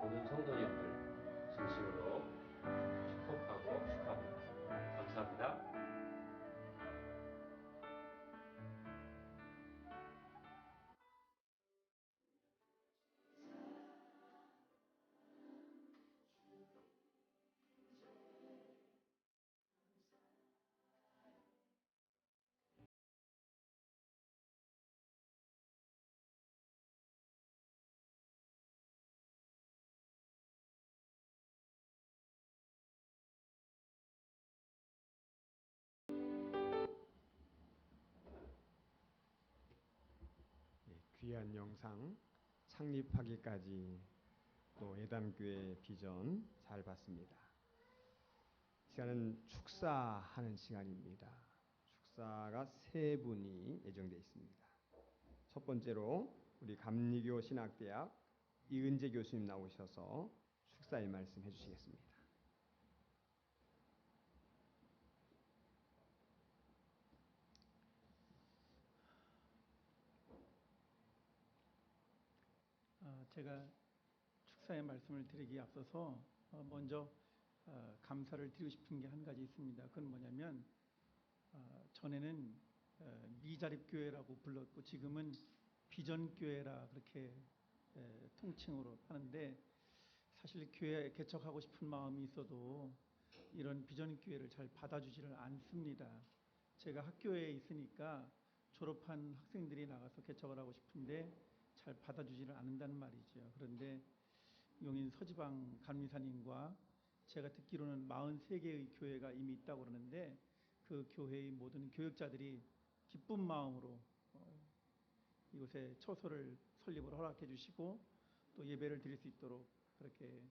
모든 성도님들 진심으로 축복하고 축하합니다. 감사합니다. 귀한 영상 창립하기까지 또 예단교회 비전 잘 봤습니다. 시간은 축사하는 시간입니다. 축사가 세 분이 예정되어 있습니다. 첫 번째로 우리 감리교 신학대학 이은재 교수님 나오셔서 축사의 말씀 해주시겠습니다. 제가 축사의 말씀을 드리기에 앞서서 먼저 감사를 드리고 싶은 게 한 가지 있습니다. 그건 뭐냐면 전에는 미자립교회라고 불렀고 지금은 비전교회라 그렇게 통칭으로 하는데 사실 교회 개척하고 싶은 마음이 있어도 이런 비전교회를 잘 받아주지를 않습니다. 제가 학교에 있으니까 졸업한 학생들이 나가서 개척을 하고 싶은데 잘 받아주지를 않는다는 말이죠. 그런데 용인 서지방 감리사님과 제가 듣기로는 43개의 교회가 이미 있다고 그러는데 그 교회의 모든 교역자들이 기쁜 마음으로 이곳에 처소를 설립을 허락해 주시고 또 예배를 드릴 수 있도록 그렇게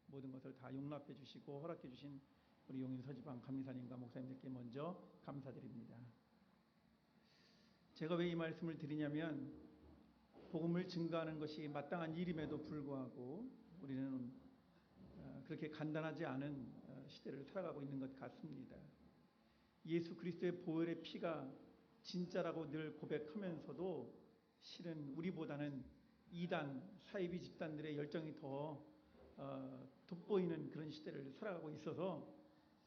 모든 것을 다 용납해 주시고 허락해 주신 우리 용인 서지방 감리사님과 목사님들께 먼저 감사드립니다. 제가 왜 이 말씀을 드리냐면 복음을 증거하는 것이 마땅한 일임에도 불구하고 우리는 그렇게 간단하지 않은 시대를 살아가고 있는 것 같습니다. 예수 그리스도의 보혈의 피가 진짜라고 늘 고백하면서도 실은 우리보다는 이단, 사이비 집단들의 열정이 더 돋보이는 그런 시대를 살아가고 있어서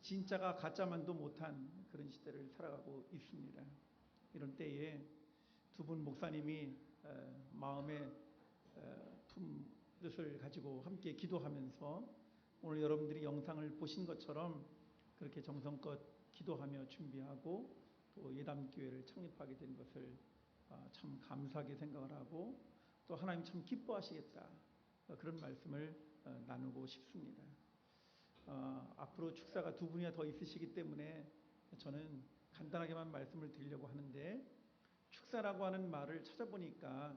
진짜가 가짜만도 못한 그런 시대를 살아가고 있습니다. 이런 때에 두 분 목사님이 마음의 뜻을 가지고 함께 기도하면서 오늘 여러분들이 영상을 보신 것처럼 그렇게 정성껏 기도하며 준비하고 또 예담교회를 창립하게 된 것을 참 감사하게 생각을 하고 또 하나님 참 기뻐하시겠다 그런 말씀을 나누고 싶습니다. 앞으로 축사가 두 분이나 더 있으시기 때문에 저는 간단하게만 말씀을 드리려고 하는데 축사라고 하는 말을 찾아보니까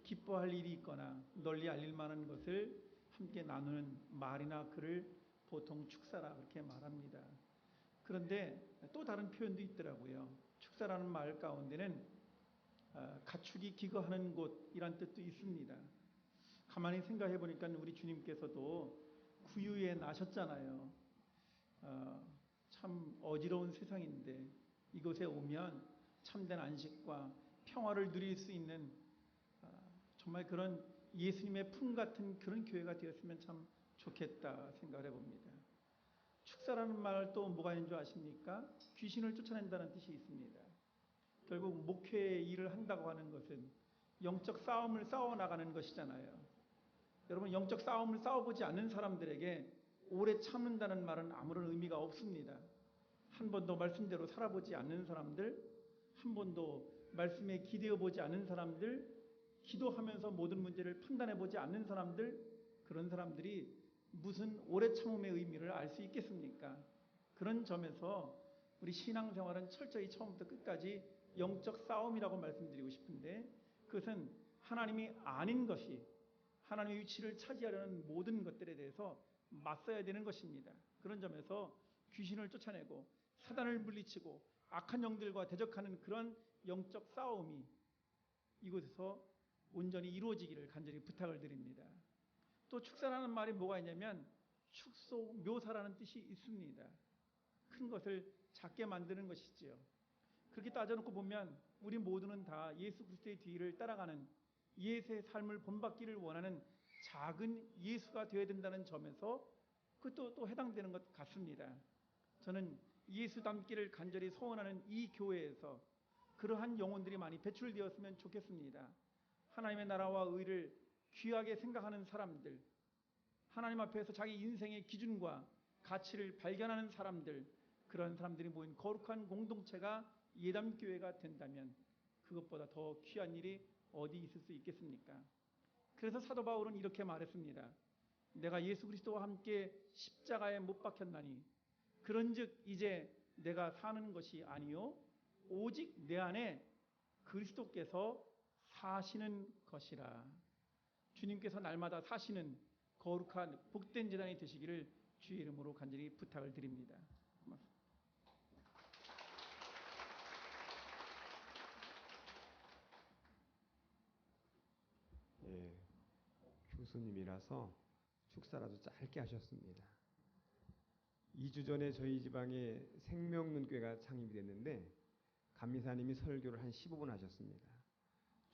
기뻐할 일이 있거나 널리 알릴 만한 것을 함께 나누는 말이나 글을 보통 축사라 그렇게 말합니다. 그런데 또 다른 표현도 있더라고요. 축사라는 말 가운데는 가축이 기거하는 곳이란 뜻도 있습니다. 가만히 생각해 보니까 우리 주님께서도 구유에 나셨잖아요. 참 어지러운 세상인데 이곳에 오면 참된 안식과 평화를 누릴 수 있는 정말 그런 예수님의 품 같은 그런 교회가 되었으면 참 좋겠다 생각을 해봅니다. 축사라는 말 또 뭐가 있는 줄 아십니까? 귀신을 쫓아낸다는 뜻이 있습니다. 결국 목회의 일을 한다고 하는 것은 영적 싸움을 싸워나가는 것이잖아요. 여러분, 영적 싸움을 싸워보지 않는 사람들에게 오래 참는다는 말은 아무런 의미가 없습니다. 한 번도 말씀대로 살아보지 않는 사람들, 한 번도 말씀에 기대어 보지 않는 사람들, 기도하면서 모든 문제를 판단해 보지 않는 사람들, 그런 사람들이 무슨 오래 참음의 의미를 알 수 있겠습니까? 그런 점에서 우리 신앙생활은 철저히 처음부터 끝까지 영적 싸움이라고 말씀드리고 싶은데, 그것은 하나님이 아닌 것이 하나님의 위치를 차지하려는 모든 것들에 대해서 맞서야 되는 것입니다. 그런 점에서 귀신을 쫓아내고 사단을 물리치고 악한 영들과 대적하는 그런 영적 싸움이 이곳에서 온전히 이루어지기를 간절히 부탁을 드립니다. 또 축사라는 말이 뭐가 있냐면 축소, 묘사라는 뜻이 있습니다. 큰 것을 작게 만드는 것이지요. 그렇게 따져놓고 보면 우리 모두는 다 예수 그리스도의 뒤를 따라가는 예수의 삶을 본받기를 원하는 작은 예수가 되어야 된다는 점에서 그것도 또 해당되는 것 같습니다. 저는 예수 닮기를 간절히 소원하는 이 교회에서 그러한 영혼들이 많이 배출되었으면 좋겠습니다. 하나님의 나라와 의를 귀하게 생각하는 사람들, 하나님 앞에서 자기 인생의 기준과 가치를 발견하는 사람들, 그런 사람들이 모인 거룩한 공동체가 예담교회가 된다면 그것보다 더 귀한 일이 어디 있을 수 있겠습니까? 그래서 사도 바울은 이렇게 말했습니다. 내가 예수 그리스도와 함께 십자가에 못 박혔나니 그런즉 이제 내가 사는 것이 아니요 오직 내 안에 그리스도께서 사시는 것이라. 주님께서 날마다 사시는 거룩한 복된 제단이 되시기를 주의 이름으로 간절히 부탁을 드립니다. 고맙습니다. 예, 교수님이라서 축사라도 짧게 하셨습니다. 2주 전에 저희 지방에 생명눈교회가 창립이 됐는데 감리사님이 설교를 한 15분 하셨습니다.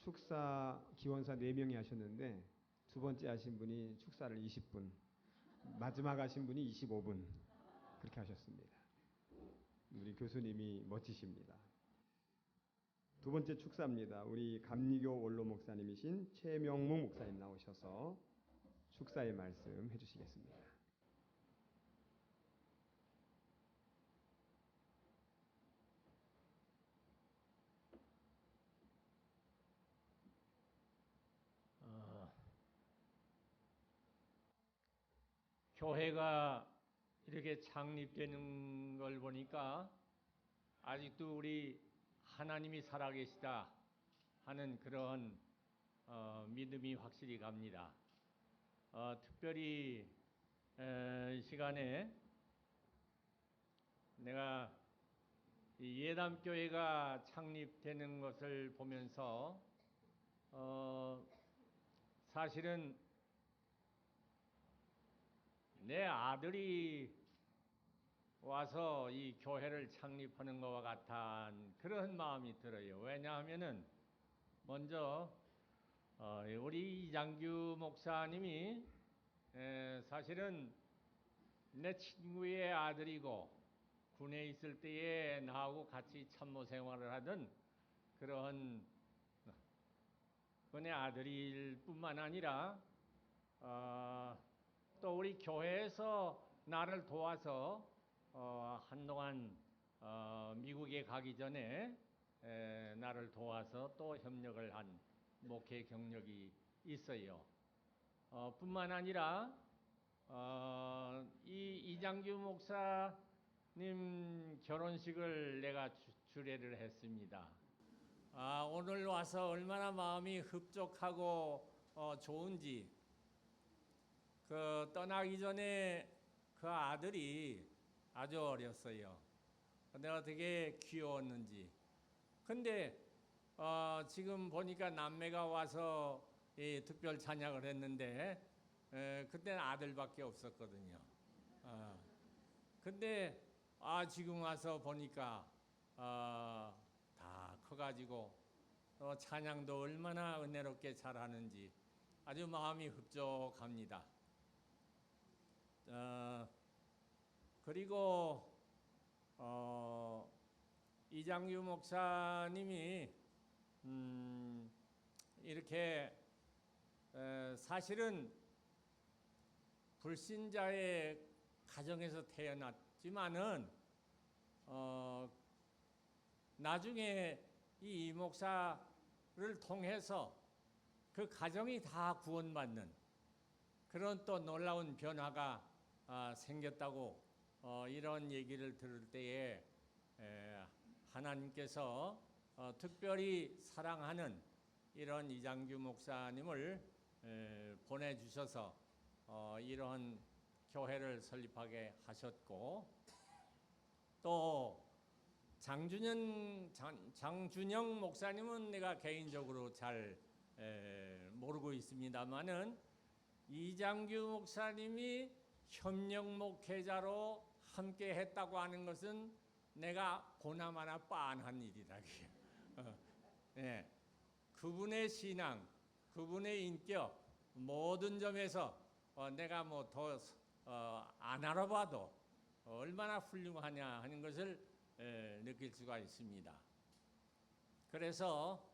축사 기원사 4명이 하셨는데 두 번째 하신 분이 축사를 20분, 마지막 하신 분이 25분 그렇게 하셨습니다. 우리 교수님이 멋지십니다. 두 번째 축사입니다. 우리 감리교 원로 목사님이신 최명무 목사님 나오셔서 축사의 말씀 해주시겠습니다. 교회가 이렇게 창립되는 걸 보니까 아직도 우리 하나님이 살아계시다 하는 그런 믿음이 확실히 갑니다. 특별히 이 시간에 내가 이 예담교회가 창립되는 것을 보면서 사실은 내 아들이 와서 이 교회를 창립하는 것과 같은 그런 마음이 들어요. 왜냐하면은 먼저 우리 이장규 목사님이 사실은 내 친구의 아들이고 군에 있을 때에 나하고 같이 참모 생활을 하던 그런 그의 아들일 뿐만 아니라 또 우리 교회에서 나를 도와서 한동안 미국에 가기 전에 나를 도와서 또 협력을 한 목회 경력이 있어요. 뿐만 아니라 이 이장규 목사님 결혼식을 내가 주례를 했습니다. 오늘 와서 얼마나 마음이 흡족하고 좋은지. 그 떠나기 전에 그 아들이 아주 어렸어요. 내가 되게 귀여웠는지. 근데 지금 보니까 남매가 와서 이 특별 찬양을 했는데 그때는 아들밖에 없었거든요. 근데 지금 와서 보니까 다 커가지고 찬양도 얼마나 은혜롭게 잘하는지 아주 마음이 흡족합니다. 그리고 이장규 목사님이 이렇게 사실은 불신자의 가정에서 태어났지만은 나중에 이 목사를 통해서 그 가정이 다 구원받는 그런 또 놀라운 변화가 생겼다고 이런 얘기를 들을 때에 하나님께서 특별히 사랑하는 이런 이장규 목사님을 보내주셔서 이런 교회를 설립하게 하셨고, 또 장준영 목사님은 내가 개인적으로 잘 모르고 있습니다만은 이장규 목사님이 협력 목회자로 함께 했다고 하는 것은 내가 보나마나 빤한 일이다. 네. 그분의 신앙, 그분의 인격 모든 점에서 내가 뭐 더 안 알아봐도 얼마나 훌륭하냐 하는 것을 느낄 수가 있습니다. 그래서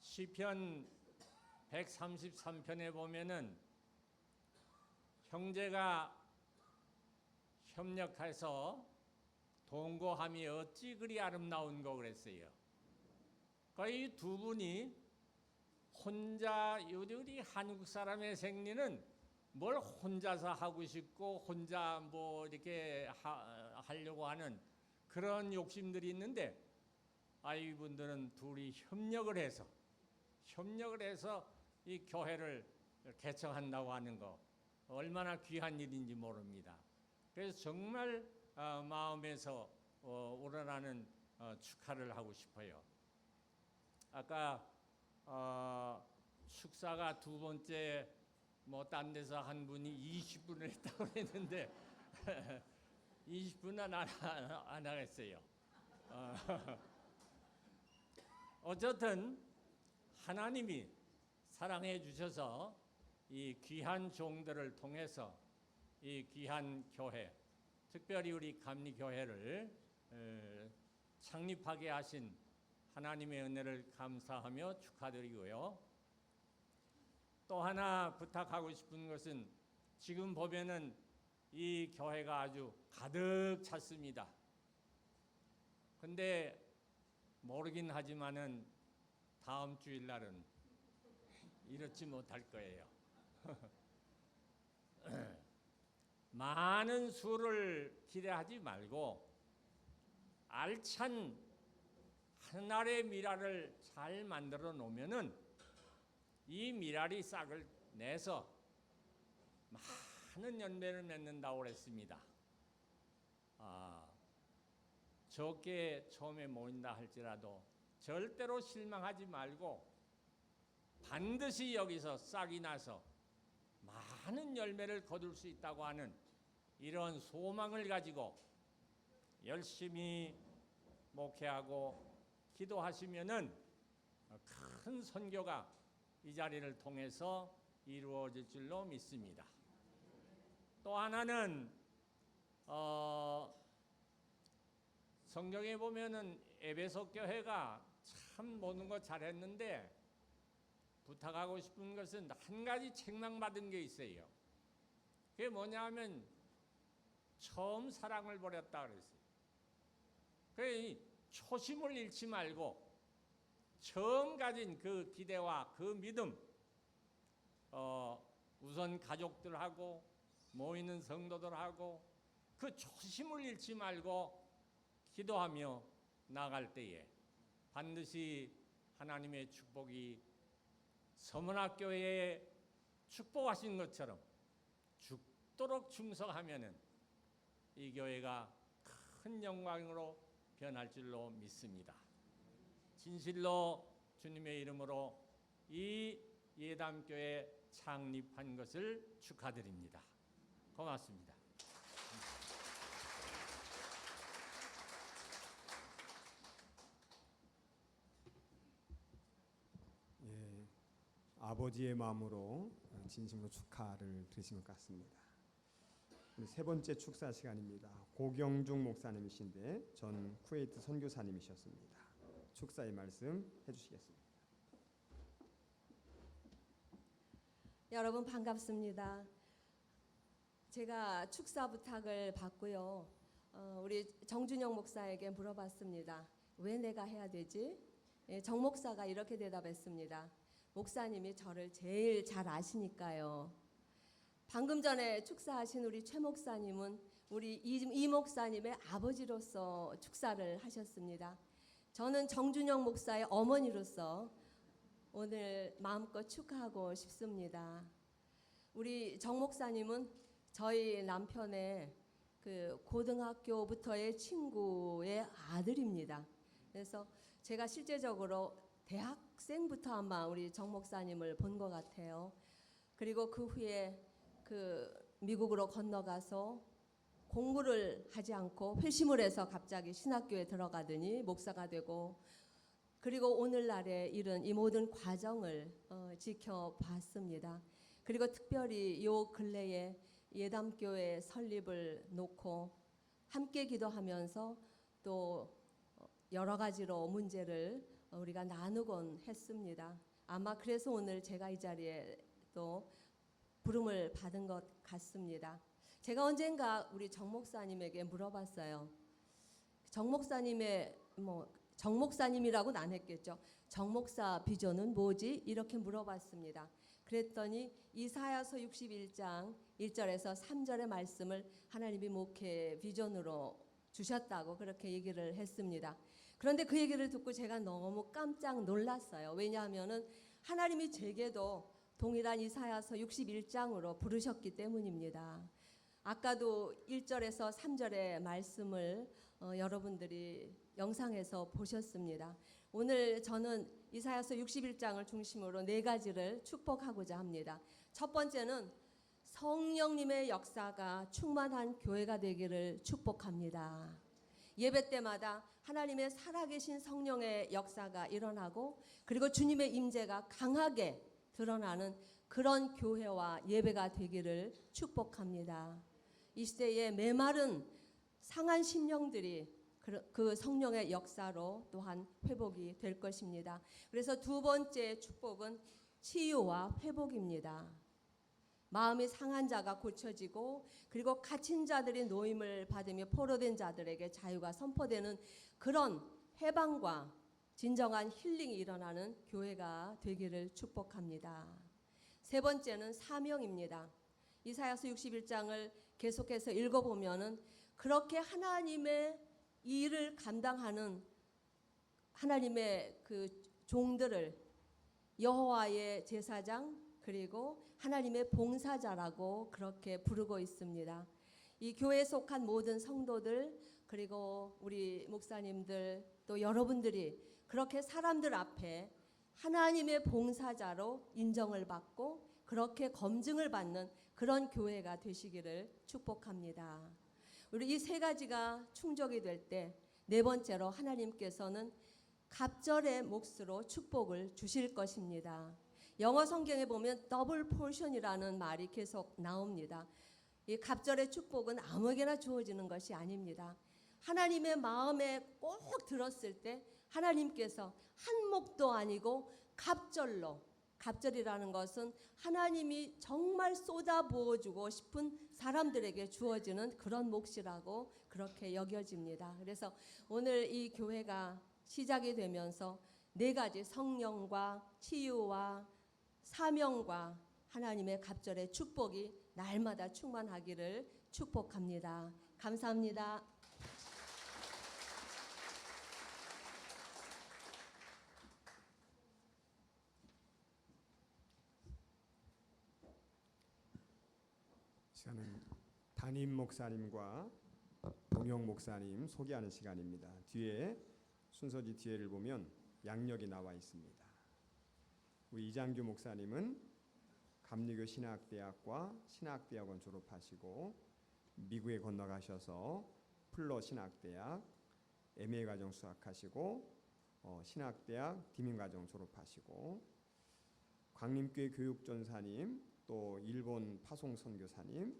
시편 133편에 보면은 형제가 협력해서 동거함이 어찌 그리 아름다운고 그랬어요. 이 두 분이 혼자, 우리 한국 사람의 생리는 뭘 혼자서 하고 싶고 혼자 뭐 이렇게 하려고 하는 그런 욕심들이 있는데, 이분들은 둘이 협력을 해서 이 교회를 개척한다고 하는 거 얼마나 귀한 일인지 모릅니다. 그래서 정말 마음에서 우러나는 축하를 하고 싶어요. 아까 축사가 두 번째 뭐 딴 데서 한 분이 20분을 했다고 했는데 20분은 안 하겠어요. 어쨌든 하나님이 사랑해 주셔서 이 귀한 종들을 통해서 이 귀한 교회, 특별히 우리 감리교회를 창립하게 하신 하나님의 은혜를 감사하며 축하드리고요. 또 하나 부탁하고 싶은 것은 지금 보면은 이 교회가 아주 가득 찼습니다. 근데 모르긴 하지만은 다음 주일날은 이렇지 못할 거예요. 많은 수를 기대하지 말고 알찬 한 알의 미랄을 잘 만들어 놓으면은 이 미랄이 싹을 내서 많은 열매를 맺는다고 그랬습니다. 적게 처음에 모인다 할지라도 절대로 실망하지 말고 반드시 여기서 싹이 나서 많은 열매를 거둘 수 있다고 하는 이런 소망을 가지고 열심히 목회하고 기도하시면은 큰 선교가 이 자리를 통해서 이루어질 줄로 믿습니다. 또 하나는 성경에 보면은 에베소 교회가 참 모든 거 잘했는데 부탁하고 싶은 것은 한 가지 책망받은 게 있어요. 그게 뭐냐면 처음 사랑을 버렸다 그랬어요. 그 초심을 잃지 말고 처음 가진 그 기대와 그 믿음, 우선 가족들하고 모이는 성도들하고 그 초심을 잃지 말고 기도하며 나갈 때에 반드시 하나님의 축복이 서문학교회에 축복하신 것처럼 죽도록 충성하면은 이 교회가 큰 영광으로 변할 줄로 믿습니다. 진실로 주님의 이름으로 이 예담교회 창립한 것을 축하드립니다. 고맙습니다. 예, 아버지의 마음으로 진심으로 축하를 드리신 것 같습니다. 우리 세 번째 축사 시간입니다. 고경중 목사님이신데 전 쿠웨이트 선교사님이셨습니다. 축사의 말씀 해주시겠습니다. 여러분 반갑습니다. 제가 축사 부탁을 받고요. 우리 정준영 목사에게 물어봤습니다. 왜 내가 해야 되지? 정 목사가 이렇게 대답했습니다. 목사님이 저를 제일 잘 아시니까요. 방금 전에 축사하신 우리 최 목사님은 우리 이 목사님의 아버지로서 축사를 하셨습니다. 저는 정준영 목사의 어머니로서 오늘 마음껏 축하하고 싶습니다. 우리 정 목사님은 저희 남편의 그 고등학교부터의 친구의 아들입니다. 그래서 제가 실제적으로 대학생부터 아마 우리 정 목사님을 본 것 같아요. 그리고 그 후에 그 미국으로 건너가서 공부를 하지 않고 회심을 해서 갑자기 신학교에 들어가더니 목사가 되고, 그리고 오늘날에 이른 이 모든 과정을 지켜봤습니다. 그리고 특별히 요 근래에 예담교회 설립을 놓고 함께 기도하면서 또 여러 가지로 문제를 우리가 나누곤 했습니다. 아마 그래서 오늘 제가 이 자리에 또 부름을 받은 것 같습니다. 제가 언젠가 우리 정 목사님에게 물어봤어요. 정 목사님의 정 목사님이라고는 안 했겠죠. 정 목사 비전은 뭐지? 이렇게 물어봤습니다. 그랬더니 이사야서 61장 1절에서 3절의 말씀을 하나님이 목회 비전으로 주셨다고 그렇게 얘기를 했습니다. 그런데 그 얘기를 듣고 제가 너무 깜짝 놀랐어요. 왜냐하면은 하나님이 제게도 동일한 이사야서 61장으로 부르셨기 때문입니다. 아까도 1절에서 3절의 말씀을 여러분들이 영상에서 보셨습니다. 오늘 저는 이사야서 61장을 중심으로 네 가지를 축복하고자 합니다. 첫 번째는 성령님의 역사가 충만한 교회가 되기를 축복합니다. 예배 때마다 하나님의 살아계신 성령의 역사가 일어나고, 그리고 주님의 임재가 강하게 드러나는 그런 교회와 예배가 되기를 축복합니다. 이 시대의 메마른 상한 심령들이 그 성령의 역사로 또한 회복이 될 것입니다. 그래서 두 번째 축복은 치유와 회복입니다. 마음이 상한 자가 고쳐지고, 그리고 갇힌 자들이 노임을 받으며 포로된 자들에게 자유가 선포되는 그런 해방과 진정한 힐링이 일어나는 교회가 되기를 축복합니다. 세 번째는 사명입니다. 이사야서 61장을 계속해서 읽어보면은 그렇게 하나님의 일을 감당하는 하나님의 그 종들을 여호와의 제사장 그리고 하나님의 봉사자라고 그렇게 부르고 있습니다. 이 교회에 속한 모든 성도들, 그리고 우리 목사님들, 또 여러분들이 그렇게 사람들 앞에 하나님의 봉사자로 인정을 받고 그렇게 검증을 받는 그런 교회가 되시기를 축복합니다. 우리 이 세 가지가 충족이 될 때 네 번째로 하나님께서는 갑절의 몫으로 축복을 주실 것입니다. 영어 성경에 보면 더블 포션이라는 말이 계속 나옵니다. 이 갑절의 축복은 아무에게나 주어지는 것이 아닙니다. 하나님의 마음에 꼭 들었을 때 하나님께서 한 몫도 아니고 갑절로, 갑절이라는 것은 하나님이 정말 쏟아부어주고 싶은 사람들에게 주어지는 그런 몫이라고 그렇게 여겨집니다. 그래서 오늘 이 교회가 시작이 되면서 네 가지 성령과 치유와 사명과 하나님의 갑절의 축복이 날마다 충만하기를 축복합니다. 감사합니다. 시간은 담임 목사님과 동영 목사님 소개하는 시간입니다. 뒤에 순서지 뒤에를 보면 양력이 나와 있습니다. 우리 이장규 목사님은 감리교 신학대학과 신학대학원 졸업하시고 미국에 건너가셔서 플러 신학대학 MA 과정 수학하시고 신학대학 디민 과정 졸업하시고 광림교회 교육전사님, 또 일본 파송 선교사님,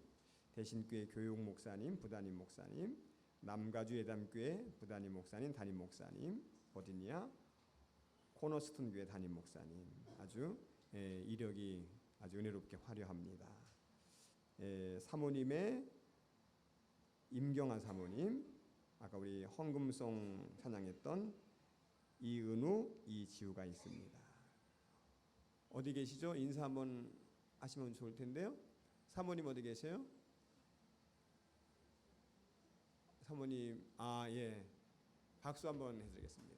대신교회 교육 목사님, 부담임 목사님, 남가주 예담교회 부담임 목사님, 담임 목사님, 버지니아 코너스톤 교회 담임 목사님, 아주 이력이 아주 은혜롭게 화려합니다. 사모님의 임경환 사모님, 아까 우리 헌금송 찬양했던 이은우, 이지우가 있습니다. 어디 계시죠? 인사 한번 하시면 좋을 텐데요. 사모님 어디 계세요? 사모님, 예, 박수 한번 해드리겠습니다.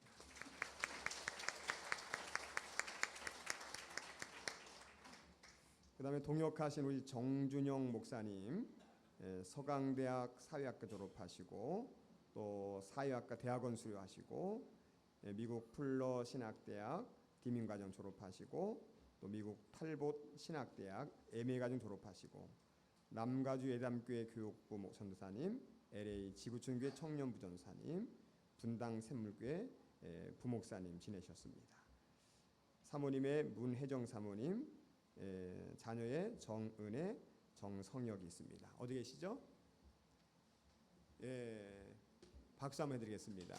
그 다음에 동역하신 우리 정준영 목사님, 서강대학 사회학과 졸업하시고 또 사회학과 대학원 수료하시고 미국 풀러 신학대학 디민과정 졸업하시고 또 미국 탈봇 신학대학 MA과정 졸업하시고 남가주 예담교회 교육부 전도사님, LA 지구촌교회 청년부 전사님, 분당 샘물교회 부목사님 지내셨습니다. 사모님의 문혜정 사모님, 자녀의 정은혜, 정성혁이 있습니다. 어디 계시죠? 박수 한번 해드리겠습니다.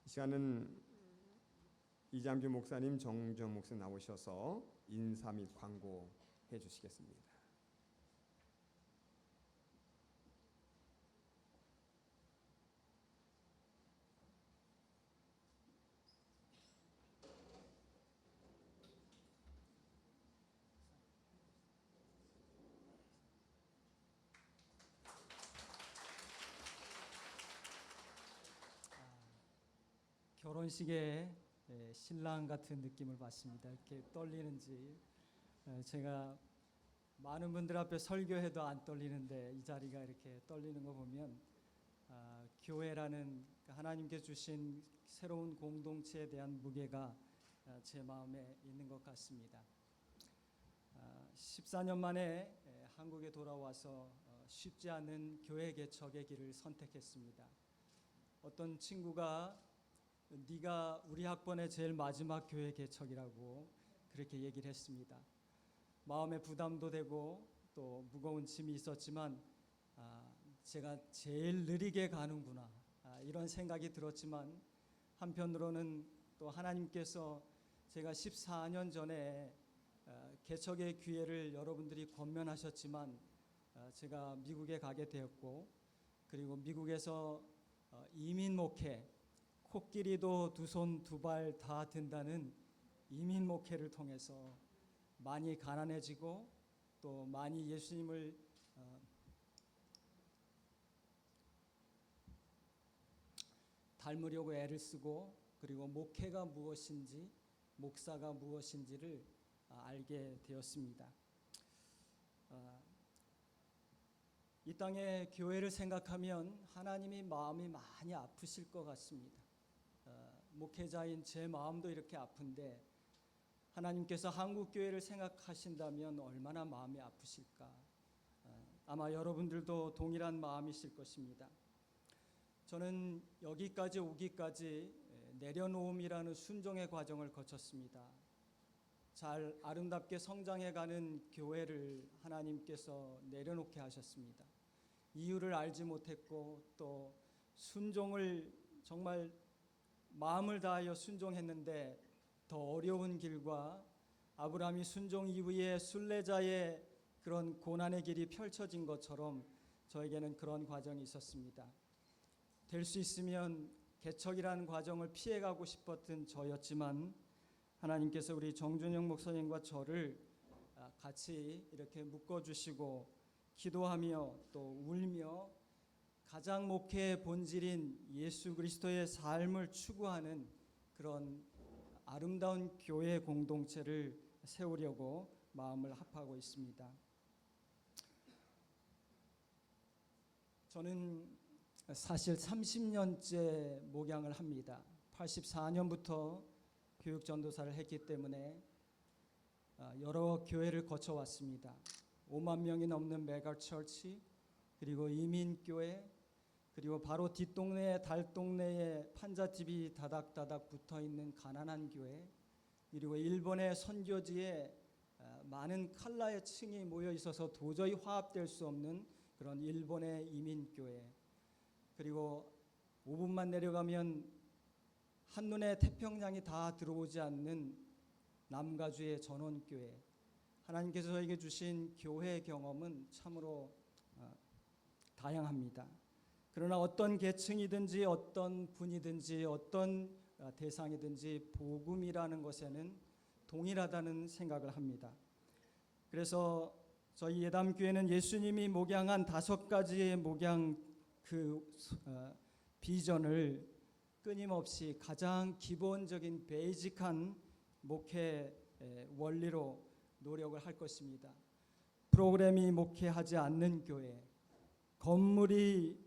이 시간은 이장규 목사님, 정정 목사님 나오셔서 인사 및 광고 해주시겠습니다. 결혼식에 신랑 같은 느낌을 받습니다. 이렇게 떨리는지 제가 많은 분들 앞에 설교해도 안 떨리는데 이 자리가 이렇게 떨리는 거 보면 교회라는 하나님께 주신 새로운 공동체에 대한 무게가 제 마음에 있는 것 같습니다. 14년 만에 한국에 돌아와서 쉽지 않은 교회 개척의 길을 선택했습니다. 어떤 친구가 네가 우리 학번의 제일 마지막 교회 개척이라고 그렇게 얘기를 했습니다. 마음에 부담도 되고 또 무거운 짐이 있었지만 제가 제일 느리게 가는구나 이런 생각이 들었지만 한편으로는 또 하나님께서 제가 14년 전에 개척의 기회를 여러분들이 권면하셨지만 제가 미국에 가게 되었고 그리고 미국에서 이민 목회 코끼리도 두 손 두 발 다 든다는 이민 목회를 통해서 많이 가난해지고 또 많이 예수님을 닮으려고 애를 쓰고 그리고 목회가 무엇인지 목사가 무엇인지를 알게 되었습니다. 이 땅의 교회를 생각하면 하나님이 마음이 많이 아프실 것 같습니다. 목회자인 제 마음도 이렇게 아픈데 하나님께서 한국 교회를 생각하신다면 얼마나 마음이 아프실까? 아마 여러분들도 동일한 마음이실 것입니다. 저는 여기까지 오기까지 내려놓음이라는 순종의 과정을 거쳤습니다. 잘 아름답게 성장해가는 교회를 하나님께서 내려놓게 하셨습니다. 이유를 알지 못했고 또 순종을 정말 마음을 다하여 순종했는데 더 어려운 길과 아브라함이 순종 이후에 순례자의 그런 고난의 길이 펼쳐진 것처럼 저에게는 그런 과정이 있었습니다. 될 수 있으면 개척이라는 과정을 피해가고 싶었던 저였지만 하나님께서 우리 정준영 목사님과 저를 같이 이렇게 묶어주시고 기도하며 또 울며 가장 목회의 본질인 예수 그리스도의 삶을 추구하는 그런 아름다운 교회 공동체를 세우려고 마음을 합하고 있습니다. 저는 사실 30년째 목양을 합니다. 84년부터 교육 전도사를 했기 때문에 여러 교회를 거쳐왔습니다. 5만 명이 넘는 메가처치 그리고 이민교회 그리고 바로 뒷동네 달동네에 판자집이 다닥다닥 붙어있는 가난한 교회, 그리고 일본의 선교지에 많은 칼라의 층이 모여 있어서 도저히 화합될 수 없는 그런 일본의 이민교회, 그리고 5분만 내려가면 한눈에 태평양이 다 들어오지 않는 남가주의 전원교회. 하나님께서 저에게 주신 교회 경험은 참으로 다양합니다. 그러나 어떤 계층이든지 어떤 분이든지 어떤 대상이든지 복음이라는 것에는 동일하다는 생각을 합니다. 그래서 저희 예담교회는 예수님이 목양한 5가지의 목양 비전을 끊임없이 가장 기본적인 베이직한 목회 원리로 노력을 할 것입니다. 프로그램이 목회하지 않는 교회, 건물이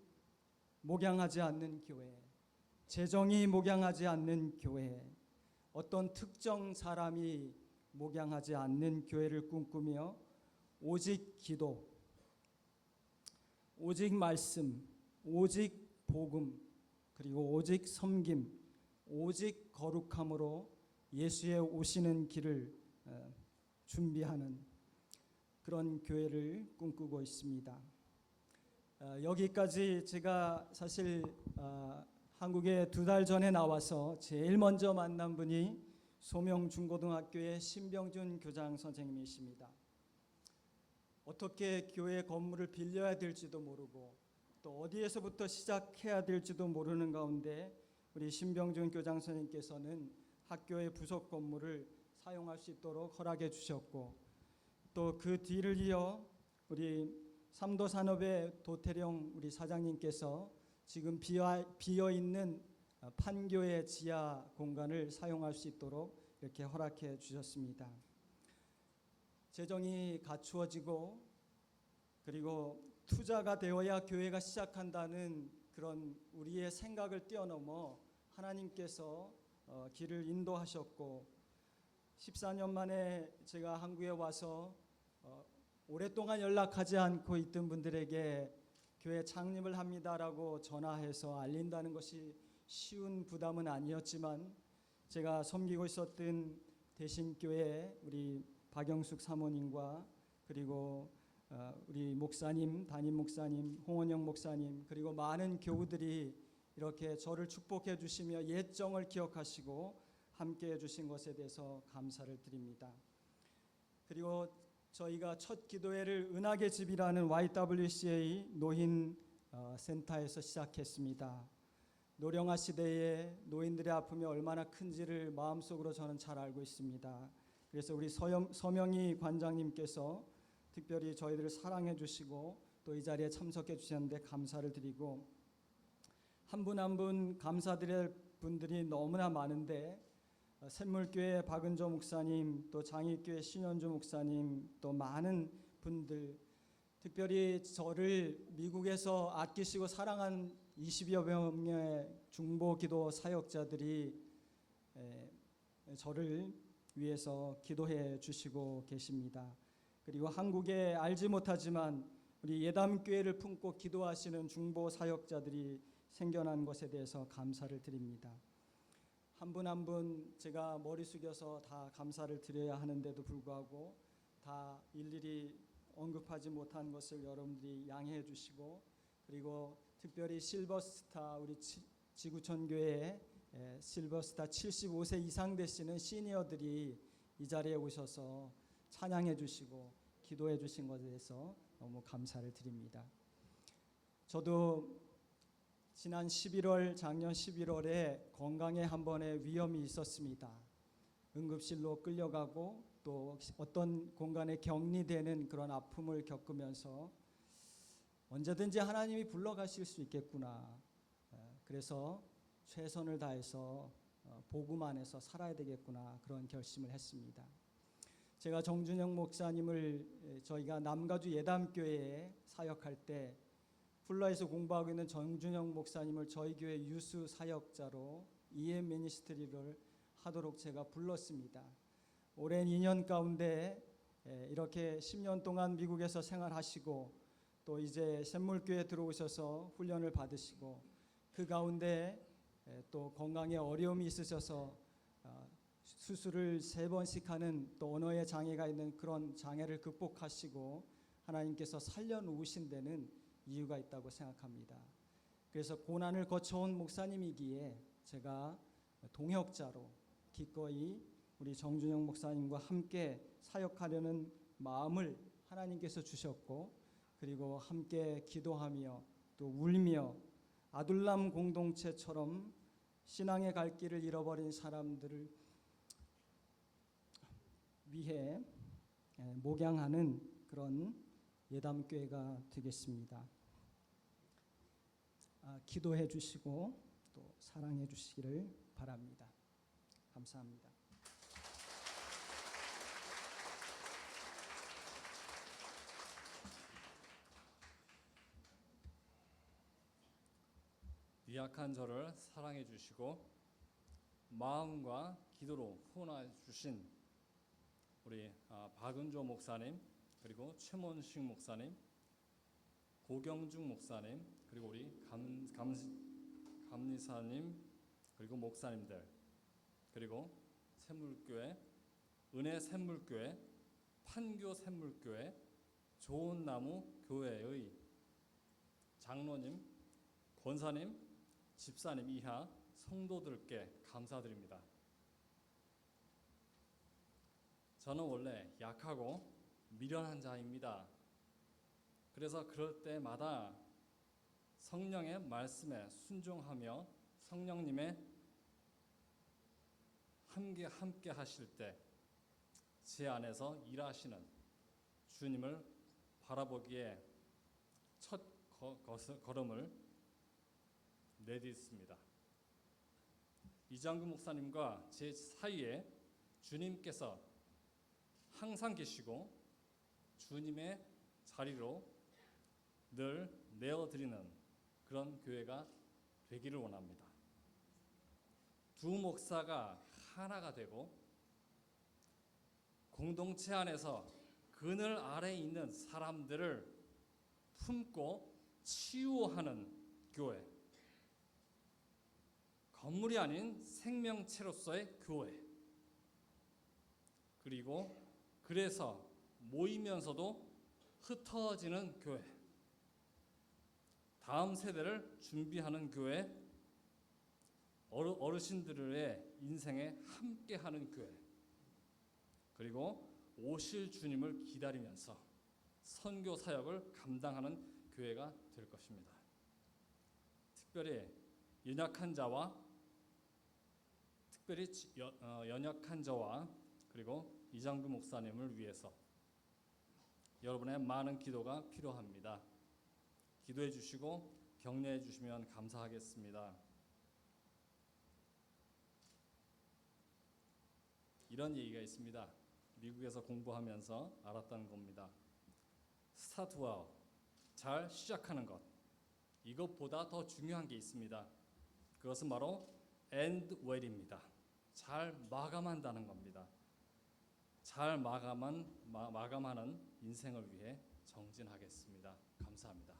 목양하지 않는 교회, 재정이 목양하지 않는 교회, 어떤 특정 사람이 목양하지 않는 교회를 꿈꾸며 오직 기도, 오직 말씀, 오직 복음, 그리고 오직 섬김, 오직 거룩함으로 예수의 오시는 길을 준비하는 그런 교회를 꿈꾸고 있습니다. 여기까지 제가 사실 한국에 2달 전에 나와서 제일 먼저 만난 분이 소명중고등학교의 신병준 교장 선생님이십니다. 어떻게 교회 건물을 빌려야 될지도 모르고 또 어디에서부터 시작해야 될지도 모르는 가운데 우리 신병준 교장 선생님께서는 학교의 부속 건물을 사용할 수 있도록 허락해 주셨고, 또 그 뒤를 이어 우리 삼도산업의 도태령 우리 사장님께서 지금 비어 있는 판교의 지하 공간을 사용할 수 있도록 이렇게 허락해 주셨습니다. 재정이 갖추어지고 그리고 투자가 되어야 교회가 시작한다는 그런 우리의 생각을 뛰어넘어 하나님께서 길을 인도하셨고, 14년 만에 제가 한국에 와서 오랫동안 연락하지 않고 있던 분들에게 교회 창립을 합니다라고 전화해서 알린다는 것이 쉬운 부담은 아니었지만, 제가 섬기고 있었던 대신교회 우리 박영숙 사모님과 그리고 우리 목사님, 담임 목사님, 홍원영 목사님, 그리고 많은 교우들이 이렇게 저를 축복해 주시며 옛정을 기억하시고 함께 해 주신 것에 대해서 감사를 드립니다. 그리고 저희가 첫 기도회를 은하계 집이라는 YWCA 노인 센터에서 시작했습니다. 노령화 시대에 노인들의 아픔이 얼마나 큰지를 마음속으로 저는 잘 알고 있습니다. 그래서 우리 서명희 관장님께서 특별히 저희들을 사랑해 주시고 또 이 자리에 참석해 주셨는데 감사를 드리고, 한 분 한 분 감사드릴 분들이 너무나 많은데 샘물교회 박은조 목사님, 또 장일교회 신현주 목사님, 또 많은 분들, 특별히 저를 미국에서 아끼시고 사랑한 20여 명의 중보기도 사역자들이 저를 위해서 기도해 주시고 계십니다. 그리고 한국에 알지 못하지만 우리 예담교회를 품고 기도하시는 중보 사역자들이 생겨난 것에 대해서 감사를 드립니다. 한 분 한 분 제가 머리 숙여서 다 감사를 드려야 하는데도 불구하고 다 일일이 언급하지 못한 것을 여러분들이 양해해 주시고, 그리고 특별히 실버스타 우리 지구촌 교회에 실버스타 75세 이상 되시는 시니어들이 이 자리에 오셔서 찬양해 주시고 기도해 주신 것에 대해서 너무 감사를 드립니다. 저도 지난 11월, 작년 11월에 건강에 한 번의 위험이 있었습니다. 응급실로 끌려가고 또 어떤 공간에 격리되는 그런 아픔을 겪으면서 언제든지 하나님이 불러가실 수 있겠구나. 그래서 최선을 다해서 복음 안에서 살아야 되겠구나, 그런 결심을 했습니다. 제가 정준영 목사님을 저희가 남가주 예담교회에 사역할 때 플라에서 공부하고 있는 정준영 목사님을 저희 교회 유수 사역자로 EM 미니스트리를 하도록 제가 불렀습니다. 오랜 2년 가운데 이렇게 10년 동안 미국에서 생활하시고 또 이제 샘물교회 들어오셔서 훈련을 받으시고 그 가운데 또 건강에 어려움이 있으셔서 수술을 3번씩 하는 또 언어의 장애가 있는 그런 장애를 극복하시고 하나님께서 살려놓으신 데는 이유가 있다고 생각합니다. 그래서 고난을 거쳐온 목사님이기에 제가 동역자로 기꺼이 우리 정준영 목사님과 함께 사역하려는 마음을 하나님께서 주셨고, 그리고 함께 기도하며 또 울며 아둘람 공동체처럼 신앙의 갈 길을 잃어버린 사람들을 위해 목양하는 그런 예담교회가 되겠습니다. 기도해 주시고 또 사랑해 주시기를 바랍니다. 감사합니다. 미약한 저를 사랑해 주시고 마음과 기도로 후원해 주신 우리 박은조 목사님, 그리고 최문식 목사님, 고경중 목사님, 그리고 우리 감리사님, 그리고 목사님들, 그리고 샘물교회, 은혜 샘물교회, 판교 샘물교회, 좋은 나무 교회의 장로님, 권사님, 집사님 이하 성도들께 감사드립니다. 저는 원래 약하고 미련한 자입니다. 그래서 그럴 때마다 성령의 말씀에 순종하며 성령님의 함께 하실 때 제 안에서 일하시는 주님을 바라보기에 첫 걸음을 내딛습니다. 이장구 목사님과 제 사이에 주님께서 항상 계시고 주님의 자리로 늘 내어드리는 그런 교회가 되기를 원합니다. 두 목사가 하나가 되고 공동체 안에서 그늘 아래에 있는 사람들을 품고 치유하는 교회, 건물이 아닌 생명체로서의 교회, 그리고 그래서 모이면서도 흩어지는 교회, 다음 세대를 준비하는 교회, 어르신들의 인생에 함께하는 교회, 그리고 오실 주님을 기다리면서 선교 사역을 감당하는 교회가 될 것입니다. 특별히 연약한 자와 그리고 이장구 목사님을 위해서 여러분의 많은 기도가 필요합니다. 기도해 주시고 격려해 주시면 감사하겠습니다. 이런 얘기가 있습니다. 미국에서 공부하면서 알았다는 겁니다. Start well, 잘 시작하는 것, 이것보다 더 중요한 게 있습니다. 그것은 바로 end well입니다. 잘 마감한다는 겁니다. 잘 마감하는 인생을 위해 정진하겠습니다. 감사합니다.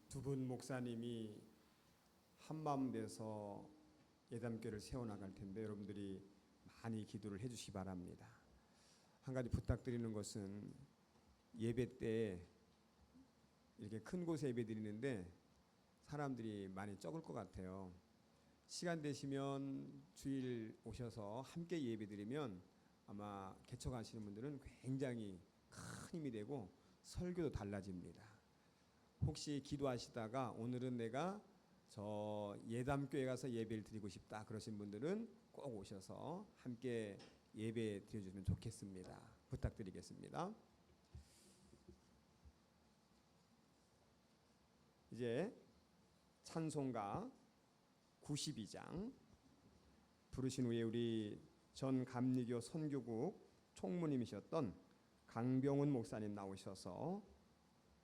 두 분 목사님이 한마음 돼서 예담교회를 세워나갈 텐데 여러분들이 많이 기도를 해주시기 바랍니다. 한 가지 부탁드리는 것은 예배 때 이렇게 큰 곳에 예배 드리는데 사람들이 많이 적을 것 같아요. 시간 되시면 주일 오셔서 함께 예배 드리면 아마 개척하시는 분들은 굉장히 큰 힘이 되고 설교도 달라집니다. 혹시 기도하시다가 오늘은 내가 저 예담교회 가서 예배를 드리고 싶다 그러신 분들은 꼭 오셔서 함께 예배 드려주시면 좋겠습니다. 부탁드리겠습니다. 이제 찬송가 92장 부르신 후에 우리 전 감리교 선교국 총무님이셨던 강병훈 목사님 나오셔서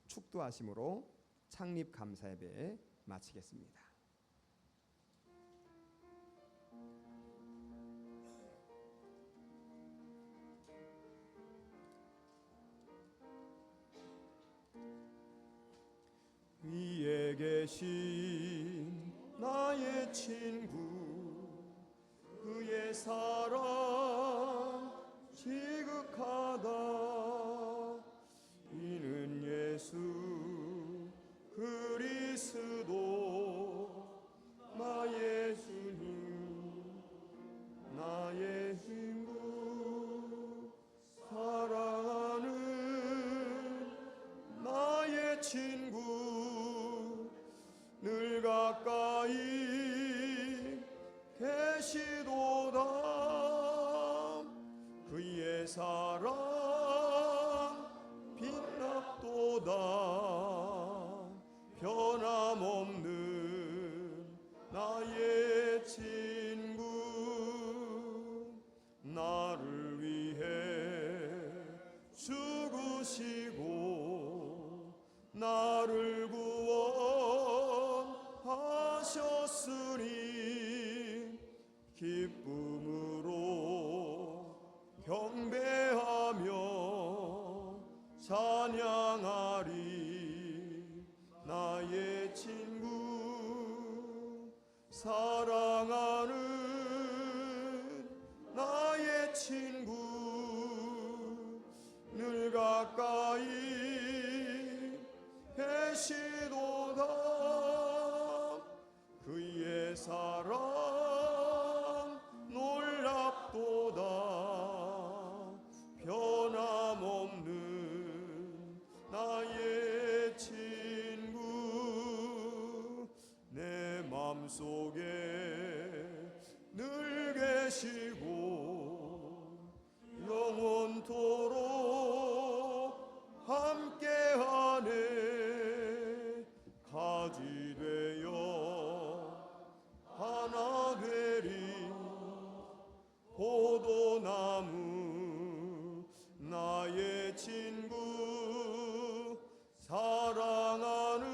축도하심으로 창립 감사 예배 마치겠습니다. 대신 나의 친구 그의 사랑 지극하다. 이는 예수 그리스도 나의 주님 나의 친구 사랑하는 나의 친구 늘 가까이 계시도다. 그의 사랑 빛납도다. 변함없는 나의 친구 나를 위해 죽으시고 나를 구원하셨으니 기쁨으로 경배하며 찬양하리. 나의 친구 사랑하는 나의 친구 늘 가까이 계시도다. 그의 사랑 놀랍도다. 변함없는 나의 친구 내 맘속에 늘 계시고 영원토록 함께하네. 가지 되어 하나 되리 포도나무 나의 친구 사랑하는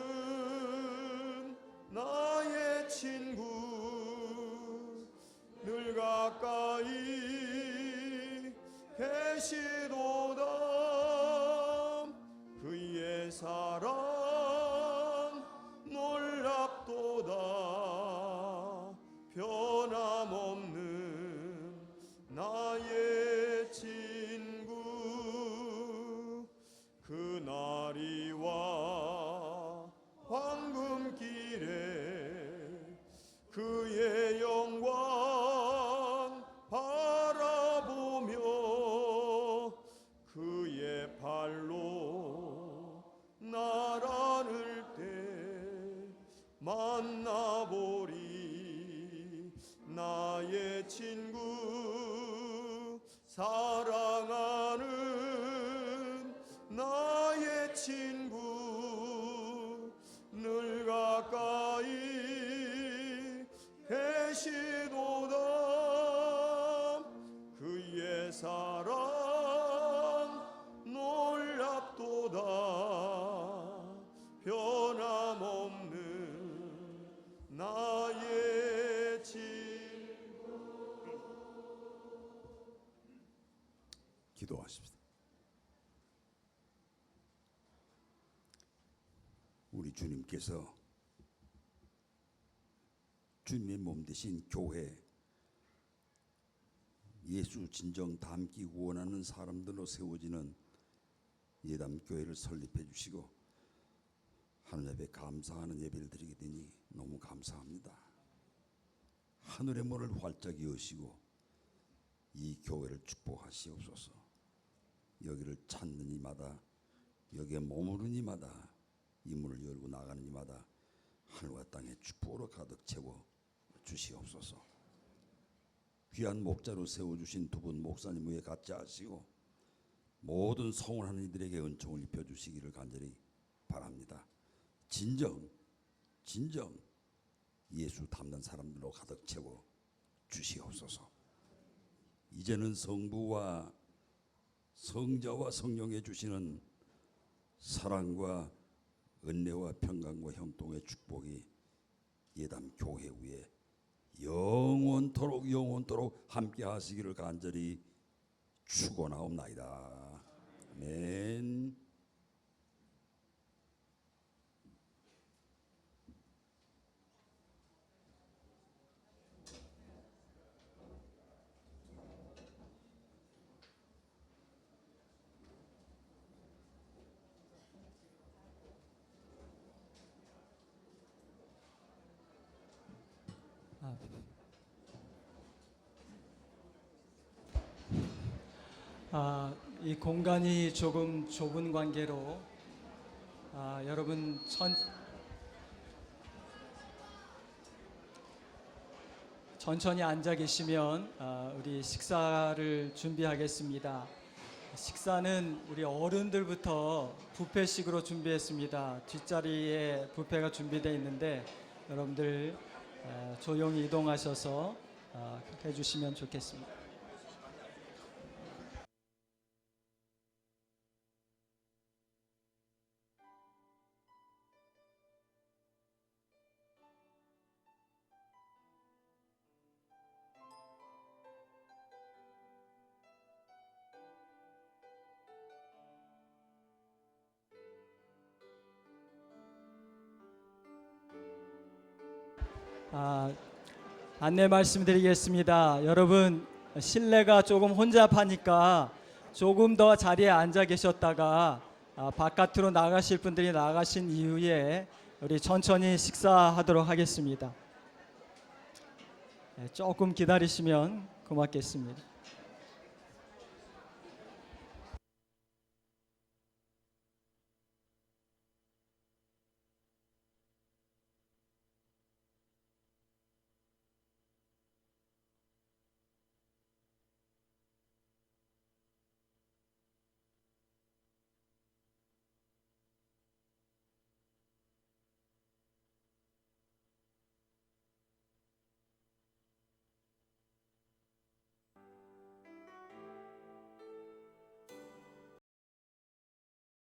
나의 친구 늘 가까이 계시도다. 그의 사랑 놀랍도다. 변함없는 나의 친구 그날이와 황금길에 그의 영광 바라보며 그의 발로 날 안을 때 만나보리. 나의 친구 사랑하는 나의 친구 늘 가까이 계시도다. 그의 사랑 놀랍도다. 변함없는 나의 친구. 기도하십시다. 우리 주님께서 주님의 몸 대신 교회, 예수 진정 닮기 원하는 사람들로 세워지는 예담교회를 설립해 주시고 하늘 앞에 감사하는 예배를 드리게 되니 너무 감사합니다. 하늘의 문을 활짝 여시고 이 교회를 축복하시옵소서. 여기를 찾는 이마다, 여기에 머무는 이마다, 이 문을 열고 나가는 이마다 하늘과 땅의 축복으로 가득 채워 주시옵소서. 귀한 목자로 세워주신 두 분 목사님 위에 같이 하시고 모든 성원하는 이들에게 은총을 입혀주시기를 간절히 바랍니다. 진정 예수 닮는 사람들로 가득 채워 주시옵소서. 이제는 성부와 성자와 성령에 주시는 사랑과 은혜와 평강과 형통의 축복이 예담 교회 위에 영원토록 함께 하시기를 간절히 축원하옵나이다. 아멘. 이 공간이 조금 좁은 관계로 여러분 천천히 앉아 계시면 우리 식사를 준비하겠습니다. 식사는 우리 어른들부터 뷔페식으로 준비했습니다. 뒷자리에 뷔페가 준비되어 있는데 여러분들 조용히 이동하셔서 해주시면 좋겠습니다. 안내 말씀드리겠습니다. 여러분 실내가 조금 혼잡하니까 조금 더 자리에 앉아 계셨다가 바깥으로 나가실 분들이 나가신 이후에 우리 천천히 식사하도록 하겠습니다. 조금 기다리시면 고맙겠습니다.